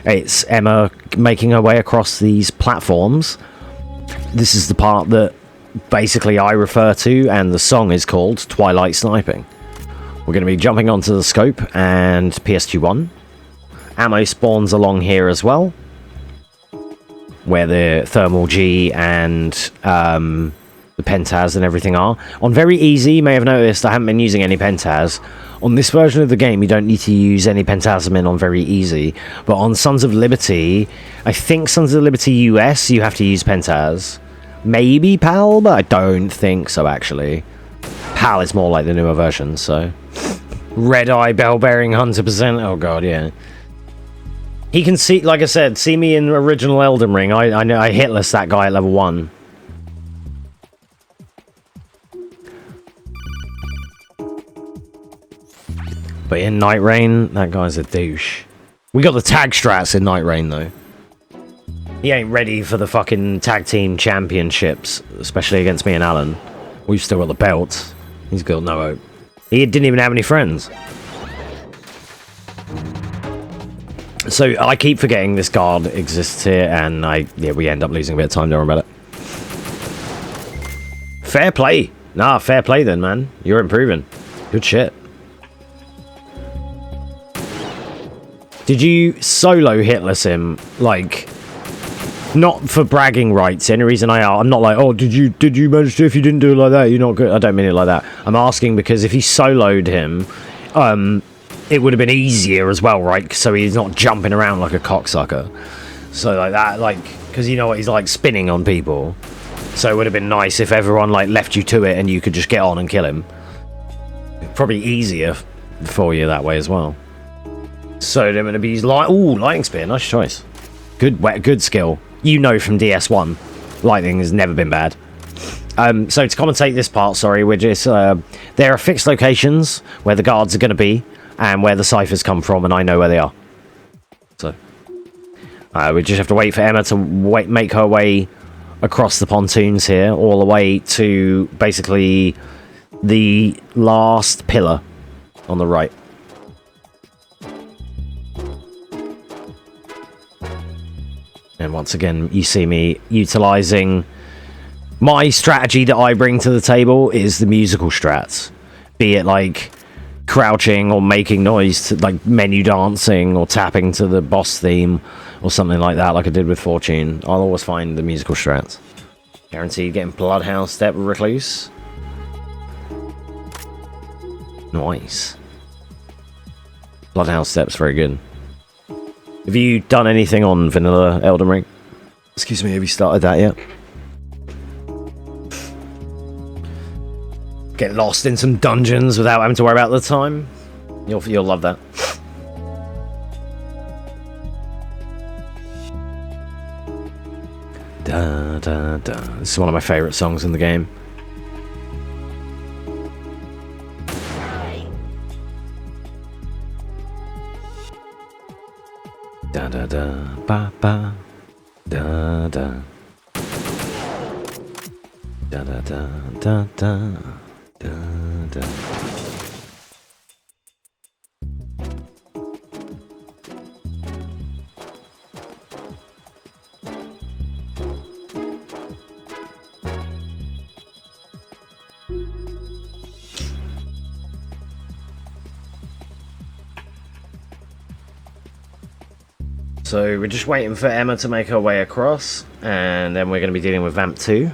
It's Emma making her way across these platforms. This is the part that basically I refer to, and the song is called Twilight Sniping. We're going to be jumping onto the scope and PS2-1. Ammo spawns along here as well, where the Thermal G and the Pentaz and everything are. On very easy, you may have noticed I haven't been using any Pentaz. On this version of the game, you don't need to use any Pentasmin on very easy. But on Sons of Liberty, I think Sons of Liberty US, you have to use Pentaz. Maybe PAL, but I don't think so, actually. PAL is more like the newer version, so... Red Eye, Bell Bearing, 100%. Oh god, yeah. He can see, like I said, see me in original Elden Ring. I know I hitless that guy at level 1. But in Night Rain, that guy's a douche. We got the tag strats in Night Rain, though. He ain't ready for the fucking tag team championships, especially against me and Alan. We've still got the belt. He's got no hope. He didn't even have any friends. So I keep forgetting this guard exists here, and we end up losing a bit of time. Don't worry about it. Fair play. Nah, fair play then, man. You're improving. Good shit. Did you solo hitless him? Like, not for bragging rights. The only reason I'm not like, oh, did you manage to? If you didn't do it like that, you're not good. I don't mean it like that. I'm asking because if he soloed him, it would have been easier as well, right? So he's not jumping around like a cocksucker. So like that, like, because you know what, he's like spinning on people. So it would have been nice if everyone like left you to it and you could just get on and kill him. Probably easier for you that way as well. So they're going to be lightning spear, nice choice. Good skill. You know from DS1, lightning has never been bad. So to commentate this part, sorry, we're just there are fixed locations where the guards are going to be and where the ciphers come from, and I know where they are. So we just have to wait for Emma to make her way across the pontoons here, all the way to basically the last pillar on the right. And once again, you see me utilizing my strategy that I bring to the table is the musical strats. Be it like crouching or making noise, to, like menu dancing or tapping to the boss theme or something like that, like I did with Fortune. I'll always find the musical strats. Guaranteed getting Bloodhound Step Recluse. Nice. Bloodhouse Step's very good. Have you done anything on vanilla Elden Ring? Excuse me, have you started that yet? Get lost in some dungeons without having to worry about the time? You'll love that. Da, da, da. This is one of my favourite songs in the game. Da da da ba ba da da da da da da da da da. So we're just waiting for Emma to make her way across, and then we're going to be dealing with Vamp 2.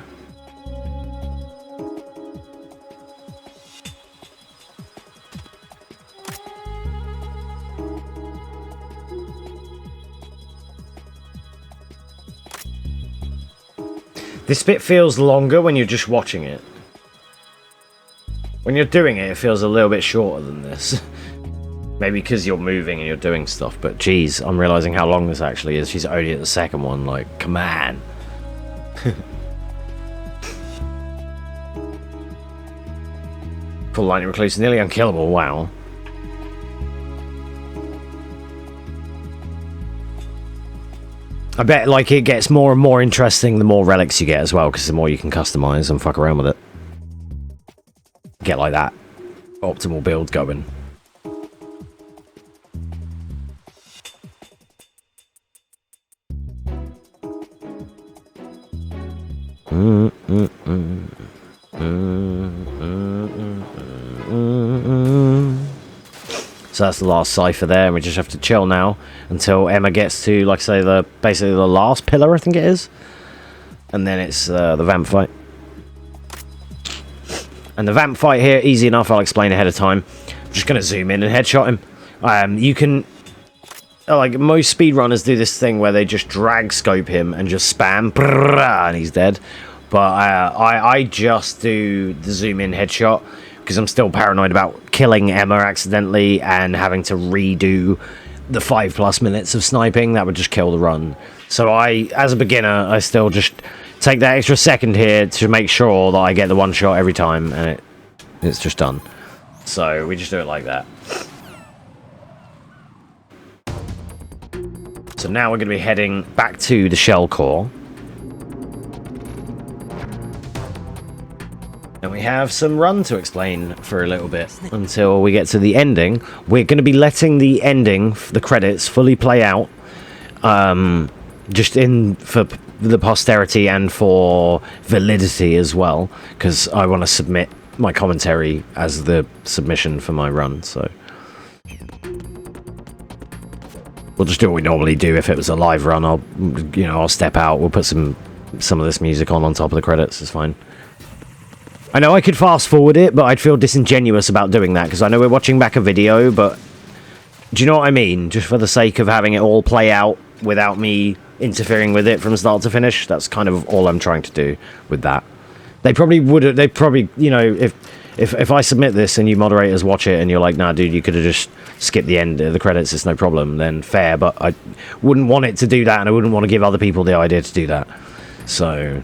This bit feels longer when you're just watching it. When you're doing it, it feels a little bit shorter than this. Maybe because you're moving and you're doing stuff, but geez, I'm realizing how long this actually is. She's only at the second one, like, come on. Full lightning recluse, nearly unkillable, wow. I bet, like, it gets more and more interesting the more relics you get as well, because the more you can customize and fuck around with it. Get, like, that optimal build going. So that's the last cipher there, and we just have to chill now until Emma gets to, like I say, basically the last pillar, I think it is, and then it's the vamp fight. And the vamp fight here, easy enough. I'll explain ahead of time. I'm just gonna zoom in and headshot him. You can, like most speedrunners, do this thing where they just drag scope him and just spam, and he's dead. But I just do the zoom in headshot because I'm still paranoid about killing Emma accidentally and having to redo the 5+ minutes of sniping. That would just kill the run. So as a beginner, I still just take that extra second here to make sure that I get the one shot every time, and it's just done. So we just do it like that. So now we're going to be heading back to the shell core. And we have some run to explain for a little bit until we get to the ending. We're going to be letting the ending, the credits, fully play out. Just for the posterity and for validity as well. Because I want to submit my commentary as the submission for my run, so... We'll just do what we normally do. If it was a live run, I'll step out. We'll put some of this music on top of the credits. It's fine. I know I could fast forward it, but I'd feel disingenuous about doing that because I know we're watching back a video, but do you know what I mean? Just for the sake of having it all play out without me interfering with it from start to finish. That's kind of all I'm trying to do with that. They probably, you know, if I submit this and you moderators watch it and you're like, nah, dude, you could have just skipped the end of the credits, it's no problem, then fair, but I wouldn't want it to do that, and I wouldn't want to give other people the idea to do that. So...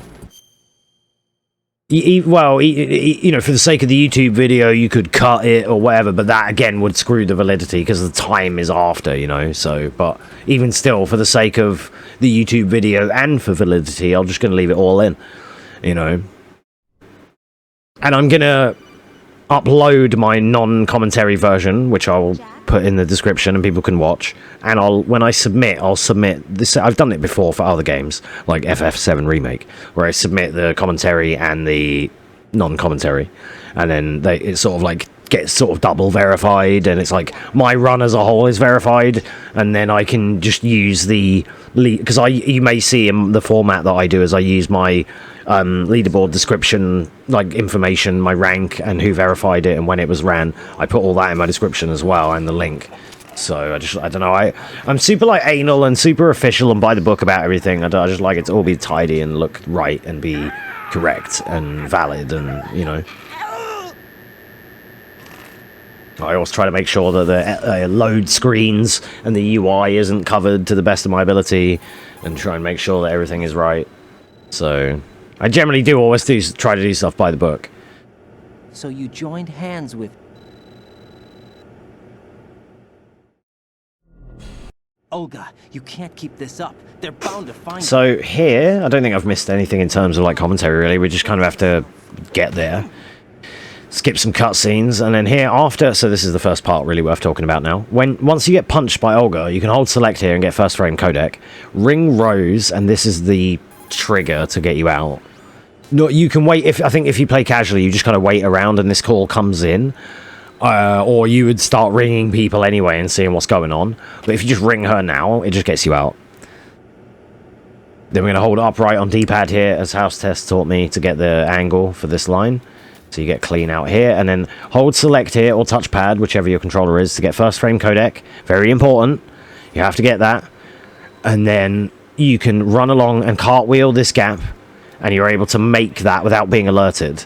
well, you know, for the sake of the YouTube video, you could cut it or whatever, but that, again, would screw the validity because the time is after, you know, so, but even still, for the sake of the YouTube video and for validity, I'm just going to leave it all in, you know. And I'm going to upload my non-commentary version, which I'll put in the description and people can watch, and when I submit, I'll submit this. I've done it before for other games like FF7 Remake, where I submit the commentary and the non-commentary, and then it sort of like gets sort of double verified, and it's like my run as a whole is verified, and then I can just use the because you may see in the format that I do is I use my leaderboard description, like information, my rank and who verified it and when it was ran. I put all that in my description as well, and the link. So I don't know, I'm super like anal and super official and by the book about everything. I just like it to all be tidy and look right and be correct and valid, and you know. I always try to make sure that the load screens and the UI isn't covered to the best of my ability, and try and make sure that everything is right. So I generally do always try to do stuff by the book. So you joined hands with... Olga, you can't keep this up. They're bound to find you. So here, I don't think I've missed anything in terms of like commentary really. We just kind of have to get there. Skip some cutscenes, and then here after, so this is the first part really worth talking about now. Once you get punched by Olga, you can hold select here and get first frame codec. Ring Rose, and this is the trigger to get you out. No, you can wait, I think if you play casually, you just kind of wait around and this call comes in. Or you would start ringing people anyway and seeing what's going on. But if you just ring her now, it just gets you out. Then we're going to hold upright on D-pad here, as House Test taught me, to get the angle for this line. So you get clean out here, and then hold select here, or touchpad, whichever your controller is, to get first frame codec. Very important. You have to get that. And then you can run along and cartwheel this gap, and you're able to make that without being alerted.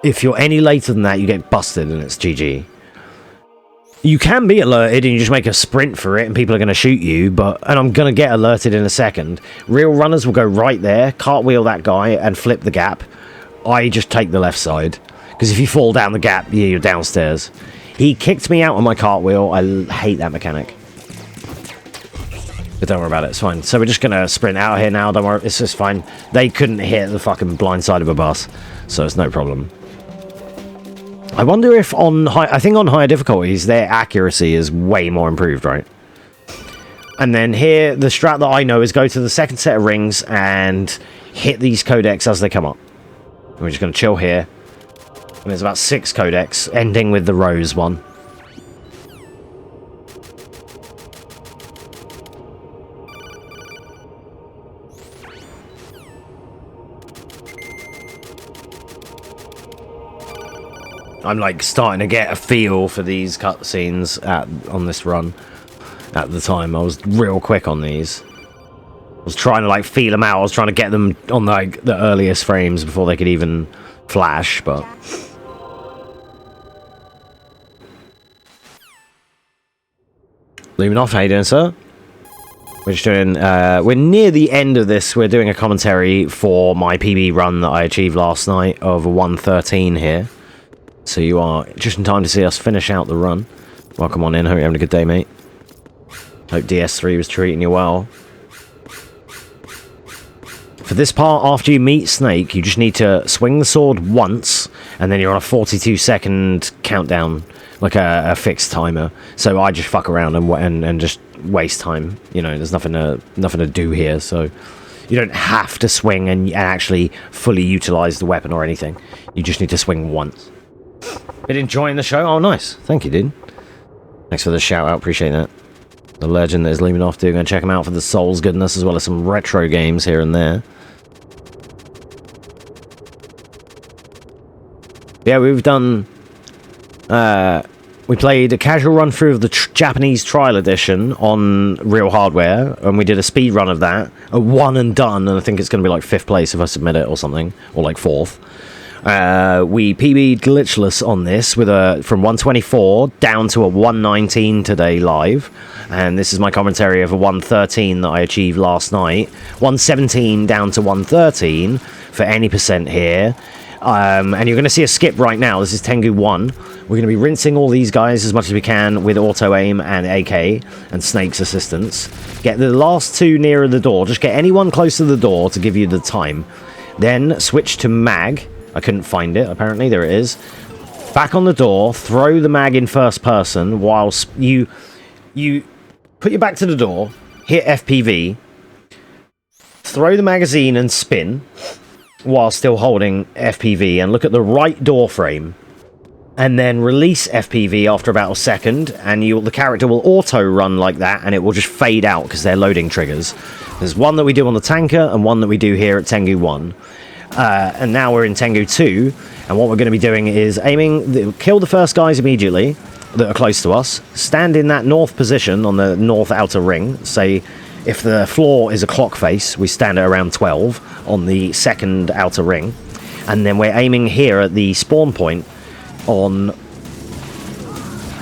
If you're any later than that, you get busted, and it's GG. You can be alerted, and you just make a sprint for it, and people are going to shoot you, and I'm going to get alerted in a second. Real runners will go right there, cartwheel that guy, and flip the gap. I just take the left side, because if you fall down the gap, you're downstairs. He kicked me out on my cartwheel. I hate that mechanic. But don't worry about it, it's fine. So we're just going to sprint out here now, don't worry, it's just fine. They couldn't hit the fucking blind side of a bus, so it's no problem. I wonder if I think on higher difficulties, their accuracy is way more improved, right? And then here, the strat that I know is go to the second set of rings and hit these codecs as they come up. And we're just going to chill here. And there's about 6 codecs, ending with the Rose one. I'm like starting to get a feel for these cutscenes on this run. At the time, I was real quick on these. I was trying to like feel them out. I was trying to get them on like the earliest frames before they could even flash, but leaving off. How you doing, sir? We're just doing. We're near the end of this. We're doing a commentary for my PB run that I achieved last night of 1:13 here. So you are just in time to see us finish out the run. Welcome on in. Hope you're having a good day, mate. Hope DS3 was treating you well. For this part, after you meet Snake, you just need to swing the sword once, and then you're on a 42-second countdown, like a fixed timer. So I just fuck around and just waste time. You know, there's nothing to do here, so you don't have to swing and actually fully utilize the weapon or anything. You just need to swing once. Been enjoying the show? Oh, nice. Thank you, dude. Thanks for the shout out. Appreciate that. The legend that is leaving off, dude. Go and check him out for the Souls goodness, as well as some retro games here and there. Yeah, we've done... we played a casual run through of the Japanese Trial Edition on real hardware, and we did a speed run of that. A one and done, and I think it's going to be like 5th place if I submit it or something, or like 4th. We PB'd glitchless on this with from 124 down to a 119 today live, and this is my commentary of a 113 that I achieved last night. 117 down to 113 for any percent here. And you're going to see a skip right now. This is Tengu 1. We're going to be rinsing all these guys as much as we can with auto-aim and AK and Snake's assistance. Get the last 2 nearer the door. Just get anyone close to the door to give you the time. Then switch to mag. I couldn't find it, apparently. There it is. Back on the door. Throw the mag in first person whilst you put your back to the door. Hit FPV. Throw the magazine and spin while still holding FPV, and look at the right door frame, and then release FPV after about a second, and the character will auto run like that, and it will just fade out because they're loading triggers. There's one that we do on the tanker and one that we do here at Tengu 1, and now we're in Tengu 2, and what we're going to be doing is aiming kill the first guys immediately, that are close to us, stand in that north position on the north outer ring. Say, if the floor is a clock face, we stand at around 12 on the second outer ring. And then we're aiming here at the spawn point on...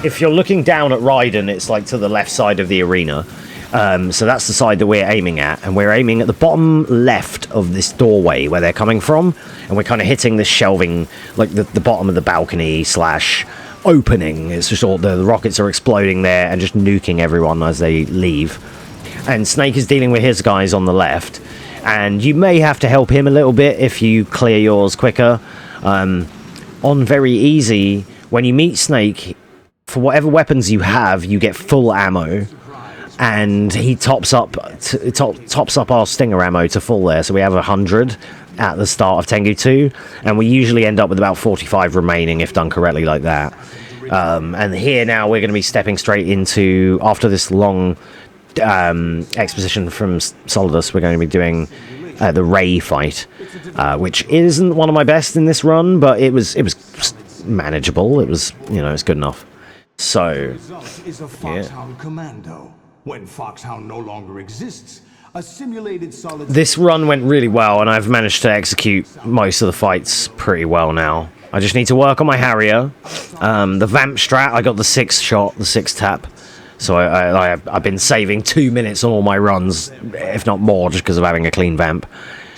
If you're looking down at Raiden, it's like to the left side of the arena. So that's the side that we're aiming at. And we're aiming at the bottom left of this doorway where they're coming from. And we're kind of hitting this shelving, like the bottom of the balcony slash opening. It's just all the rockets are exploding there and just nuking everyone as they leave. And Snake is dealing with his guys on the left. And you may have to help him a little bit if you clear yours quicker. On very easy, when you meet Snake, for whatever weapons you have, you get full ammo. And he tops up our stinger ammo to full there. So we have 100 at the start of Tengu 2. And we usually end up with about 45 remaining if done correctly like that. And here now we're going to be stepping straight into, after this long... exposition from Solidus, we're going to be doing the Ray fight, which isn't one of my best in this run, but it was manageable. It was, you know, it's good enough. So, Foxhound Commando. When Foxhound no longer exists, a simulated solid. This run went really well, and I've managed to execute most of the fights pretty well now. I just need to work on my Harrier. The Vamp strat, I got the 6-shot, the 6-tap. So I've been saving 2 minutes on all my runs, if not more, just because of having a clean vamp.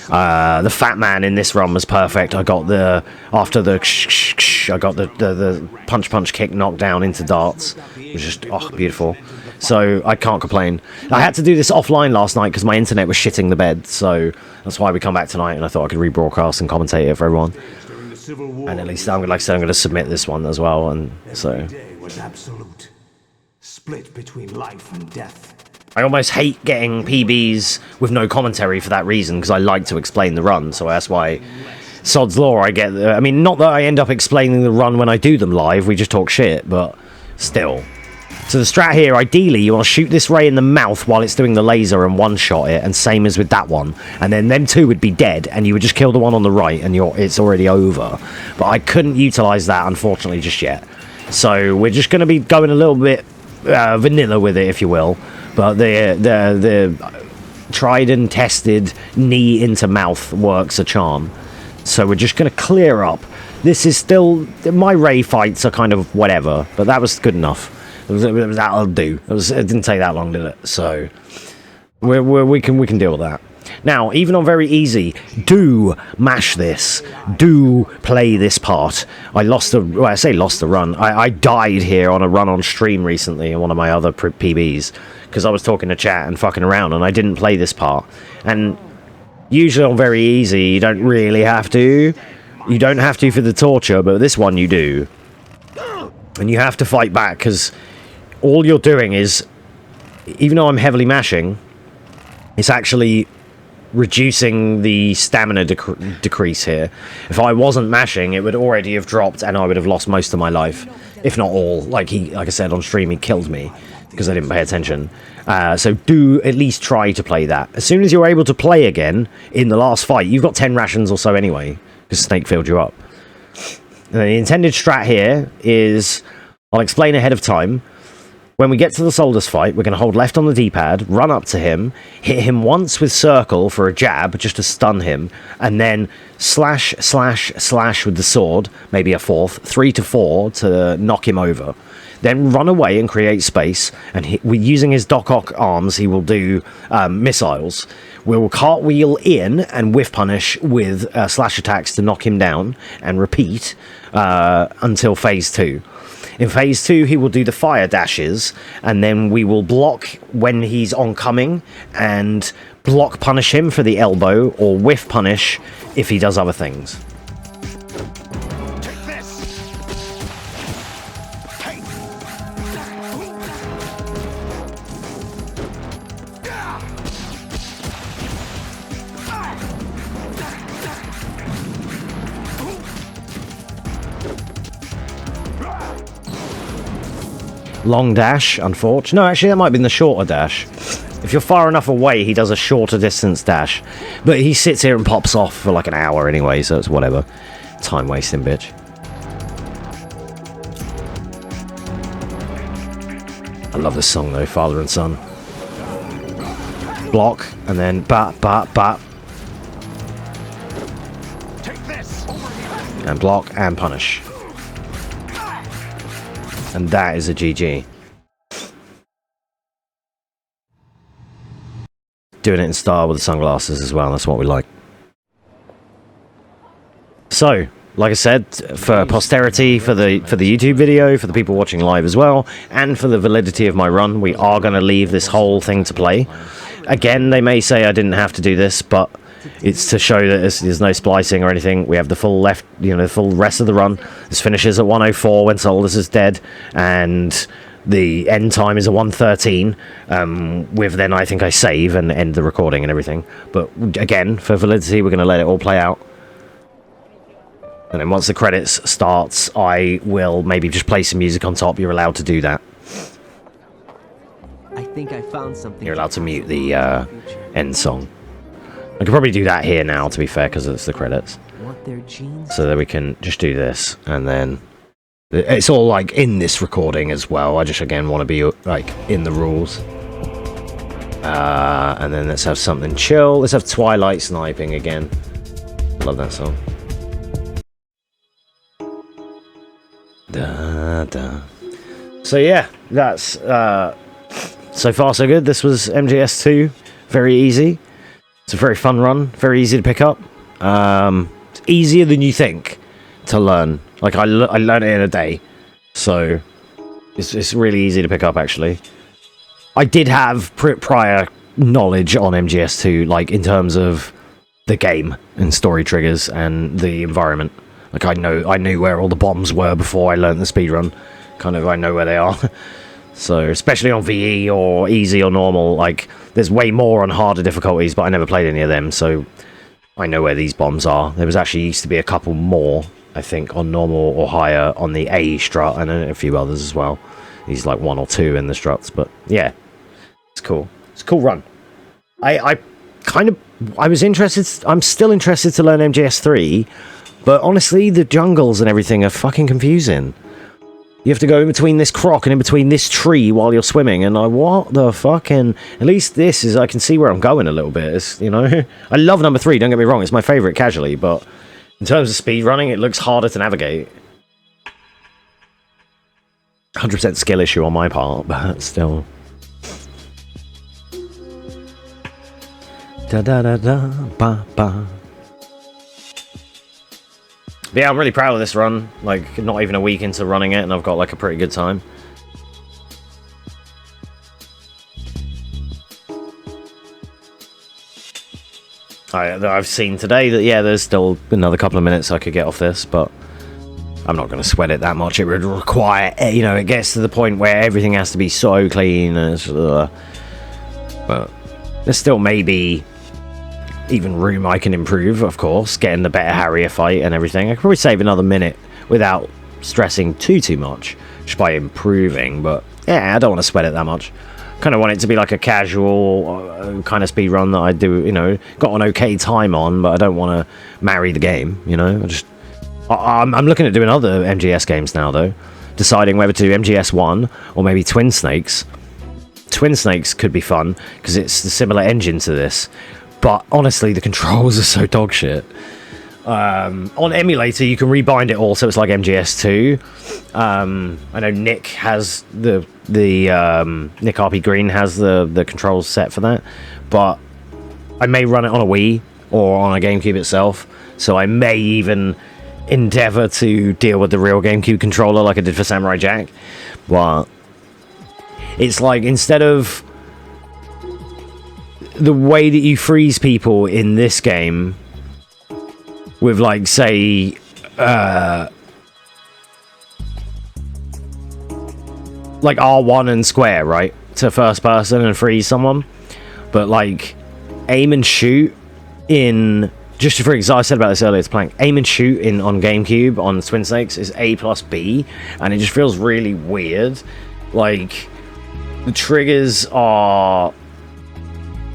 The Fat Man in this run was perfect. I got the punch kick knockdown into darts. It was just beautiful. So I can't complain. I had to do this offline last night because my internet was shitting the bed. So that's why we come back tonight, and I thought I could rebroadcast and commentate it for everyone. And at least I'm going to submit this one as well. And so. Split between life and death. I almost hate getting PBs with no commentary for that reason, because I like to explain the run, so that's why Sod's Law I get... I mean, not that I end up explaining the run when I do them live, we just talk shit, but still. So the strat here, ideally, you want to shoot this ray in the mouth while it's doing the laser and one-shot it, and same as with that one. And then them two would be dead, and you would just kill the one on the right, and it's already over. But I couldn't utilize that, unfortunately, just yet. So we're just going to be going a little bit... vanilla with it, if you will, but the tried and tested knee into mouth works a charm. So we're just going to clear up. This is still, my Ray fights are kind of whatever, but that was good enough. That'll do. It didn't take that long, did it? So we can deal with that. Now, even on very easy, do mash this. Do play this part. I lost the run. I died here on a run on stream recently in one of my other PBs because I was talking to chat and fucking around, and I didn't play this part. And usually on very easy, you don't really have to. You don't have to for the torture, but this one you do. And you have to fight back because all you're doing is, even though I'm heavily mashing, it's actually... reducing the stamina decrease here. If I wasn't mashing, it would already have dropped and I would have lost most of my life, if not all. Like I said on stream, he killed me because I didn't pay attention. So do at least try to play that. As soon as you're able to play again in the last fight, you've got 10 rations or so anyway, because Snake filled you up. And the intended strat here is, I'll explain ahead of time. When we get to the Solidus fight, we're going to hold left on the D-pad, run up to him, hit him once with circle for a jab, just to stun him, and then slash, slash, slash with the sword, maybe a fourth, 3 to 4 to knock him over. Then run away and create space, and using his Doc Ock arms, he will do missiles. We will cartwheel in and whiff punish with slash attacks to knock him down, and repeat until phase 2. In phase 2, he will do the fire dashes, and then we will block when he's oncoming, and block punish him for the elbow, or whiff punish if he does other things. Long dash, unfortunately. No, actually, that might have been the shorter dash. If you're far enough away, he does a shorter distance dash. But he sits here and pops off for like an hour anyway, so it's whatever. Time wasting, bitch. I love this song though, Father and Son. Block, and then bat, bat, bat. And block, and punish. And that is a GG. Doing it in style with the sunglasses as well, that's what we like. So, like I said, for posterity, for the YouTube video, for the people watching live as well, and for the validity of my run, we are going to leave this whole thing to play. Again, they may say I didn't have to do this, but it's to show that there's no splicing or anything. We have the full left, the full rest of the run. This finishes at 1:04 when Solus is dead, and the end time is a 1:13. With then I think I save and end the recording and everything. But again, for validity, we're going to let it all play out. And then once the credits starts, I will maybe just play some music on top. You're allowed to do that. I think I found something. You're allowed to mute the end song. I could probably do that here now, to be fair, because it's the credits. Want their genes? So that we can just do this, and then it's all like in this recording as well. I just again want to be like in the rules. And then let's have something chill. Let's have Twilight Sniping again. Love that song. Da, da. So yeah, that's so far so good. This was MGS2, very easy. It's a very fun run, very easy to pick up. It's easier than you think to learn. Like I learned it in a day, so it's really easy to pick up actually. I did have prior knowledge on MGS2, like in terms of the game and story triggers and the environment. Like I knew where all the bombs were before I learned the speedrun. Kind of I know where they are. So especially on VE or easy or normal, like there's way more on harder difficulties, but I never played any of them, so I know where these bombs are. There was actually used to be a couple more, I think, on normal or higher on the A strut, and a few others as well. These like 1 or 2 in the struts, but yeah, it's cool. It's a cool run. I was interested. I'm still interested to learn MGS3, but honestly, the jungles and everything are fucking confusing. You have to go in between this croc and in between this tree while you're swimming, and what the fuck? And at least this is, I can see where I'm going a little bit. It's, I love number 3, don't get me wrong, it's my favourite casually, but in terms of speed running, it looks harder to navigate. 100% skill issue on my part, but still. Da da da da ba ba. Yeah, I'm really proud of this run. Like, not even a week into running it, and I've got like a pretty good time. I've seen today that, yeah, there's still another couple of minutes I could get off this, but I'm not going to sweat it that much. It would require, it gets to the point where everything has to be so clean, and it's, but there's still maybe even room I can improve, of course, getting the better Harrier fight and everything. I could probably save another minute without stressing too much, just by improving, but yeah, I don't want to sweat it that much. Kind of want it to be like a casual kind of speed run that I do, got an okay time on, but I don't want to marry the game, I'm looking at doing other MGS games now, though, deciding whether to do MGS1 or maybe Twin Snakes. Twin Snakes could be fun because it's a similar engine to this, but honestly, the controls are so dog shit. On emulator, you can rebind it all, so it's like MGS2. I know Nick has the Nick RP Green has the controls set for that, but I may run it on a Wii or on a GameCube itself, so I may even endeavor to deal with the real GameCube controller like I did for Samurai Jack. But it's like, instead of the way that you freeze people in this game with, like, say, like R1 and square, right, to first person and freeze someone, but like aim and shoot in, just for example, I said about this earlier, it's playing aim and shoot in on GameCube on Twin Snakes is A plus B, and it just feels really weird. Like, the triggers are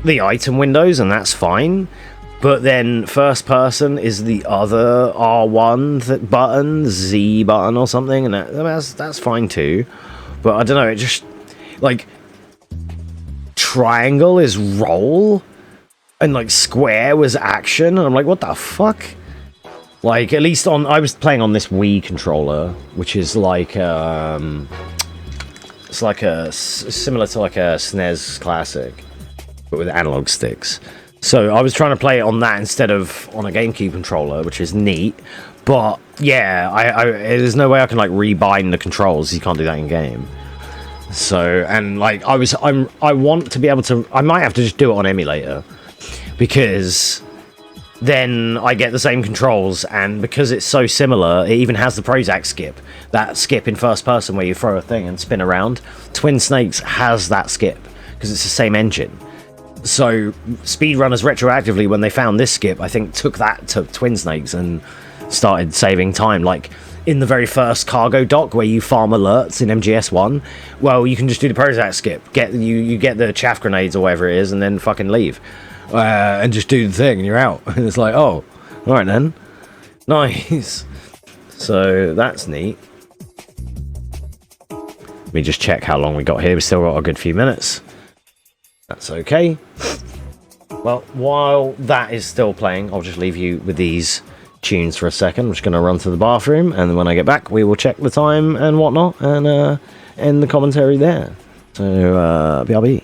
the item windows, and that's fine, but then first person is the other R1 button, Z button or something, and that's fine too. But I don't know, it just, like triangle is roll and like square was action, and I'm like, what the fuck? Like, at least I was playing on this Wii controller, which is like it's like similar to like a SNES Classic, but with analog sticks. So I was trying to play it on that instead of on a GameCube controller, which is neat. But yeah, there's no way I can like rebind the controls. You can't do that in game. So, and like I want to be able to. I might have to just do it on emulator, because then I get the same controls, and because it's so similar, it even has the Prozac skip. That skip in first person where you throw a thing and spin around. Twin Snakes has that skip because it's the same engine. So speedrunners retroactively, when they found this skip, I think took that to Twin Snakes and started saving time. Like in the very first cargo dock where you farm alerts in MGS1, well, you can just do the Prozac skip. You get the chaff grenades or whatever it is, and then fucking leave. And just do the thing, and you're out. And it's like, oh, all right then. Nice. So that's neat. Let me just check how long we got here. We still got a good few minutes. That's okay. Well, while that is still playing, I'll just leave you with these tunes for a second. I'm just going to run to the bathroom, and then when I get back, we will check the time and whatnot, and end the commentary there. So, BRB.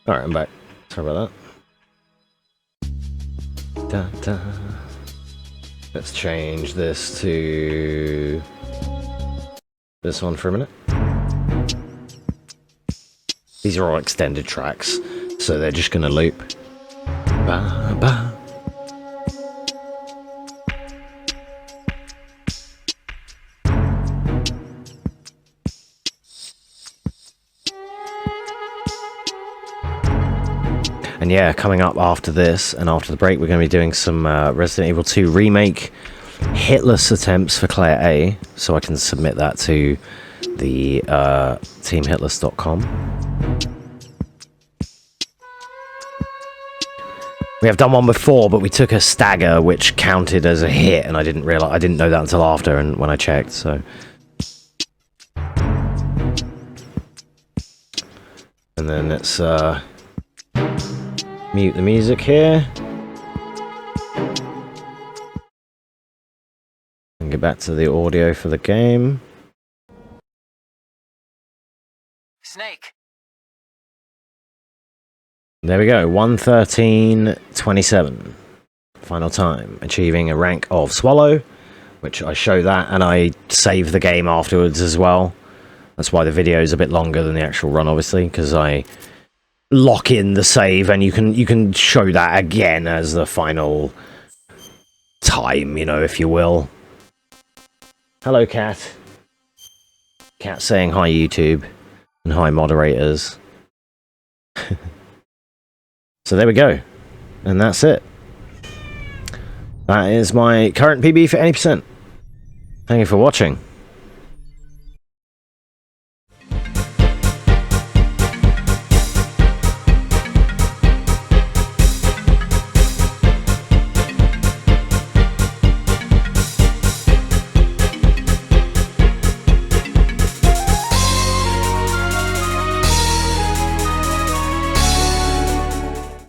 Alright, I'm back. Sorry about that. Da, da. Let's change this to this one for a minute. These are all extended tracks, so they're just gonna loop. Ba, ba. And yeah, coming up after this and after the break, we're going to be doing some Resident Evil 2 Remake hitless attempts for Claire A, so I can submit that to the teamhitless.com. We have done one before, but we took a stagger, which counted as a hit, and I didn't know that until after, and when I checked. So, and then let's mute the music here and get back to the audio for the game. Snake. There we go, 1:13:27. Final time, achieving a rank of Swallow, which I show that, and I save the game afterwards as well. That's why the video is a bit longer than the actual run, obviously, because I lock in the save, and you can show that again as the final time, you know, if you will. Hello, Cat. Cat saying hi, YouTube, and hi, moderators. So there we go, and that's it. That is my current PB for any percent. Thank you for watching.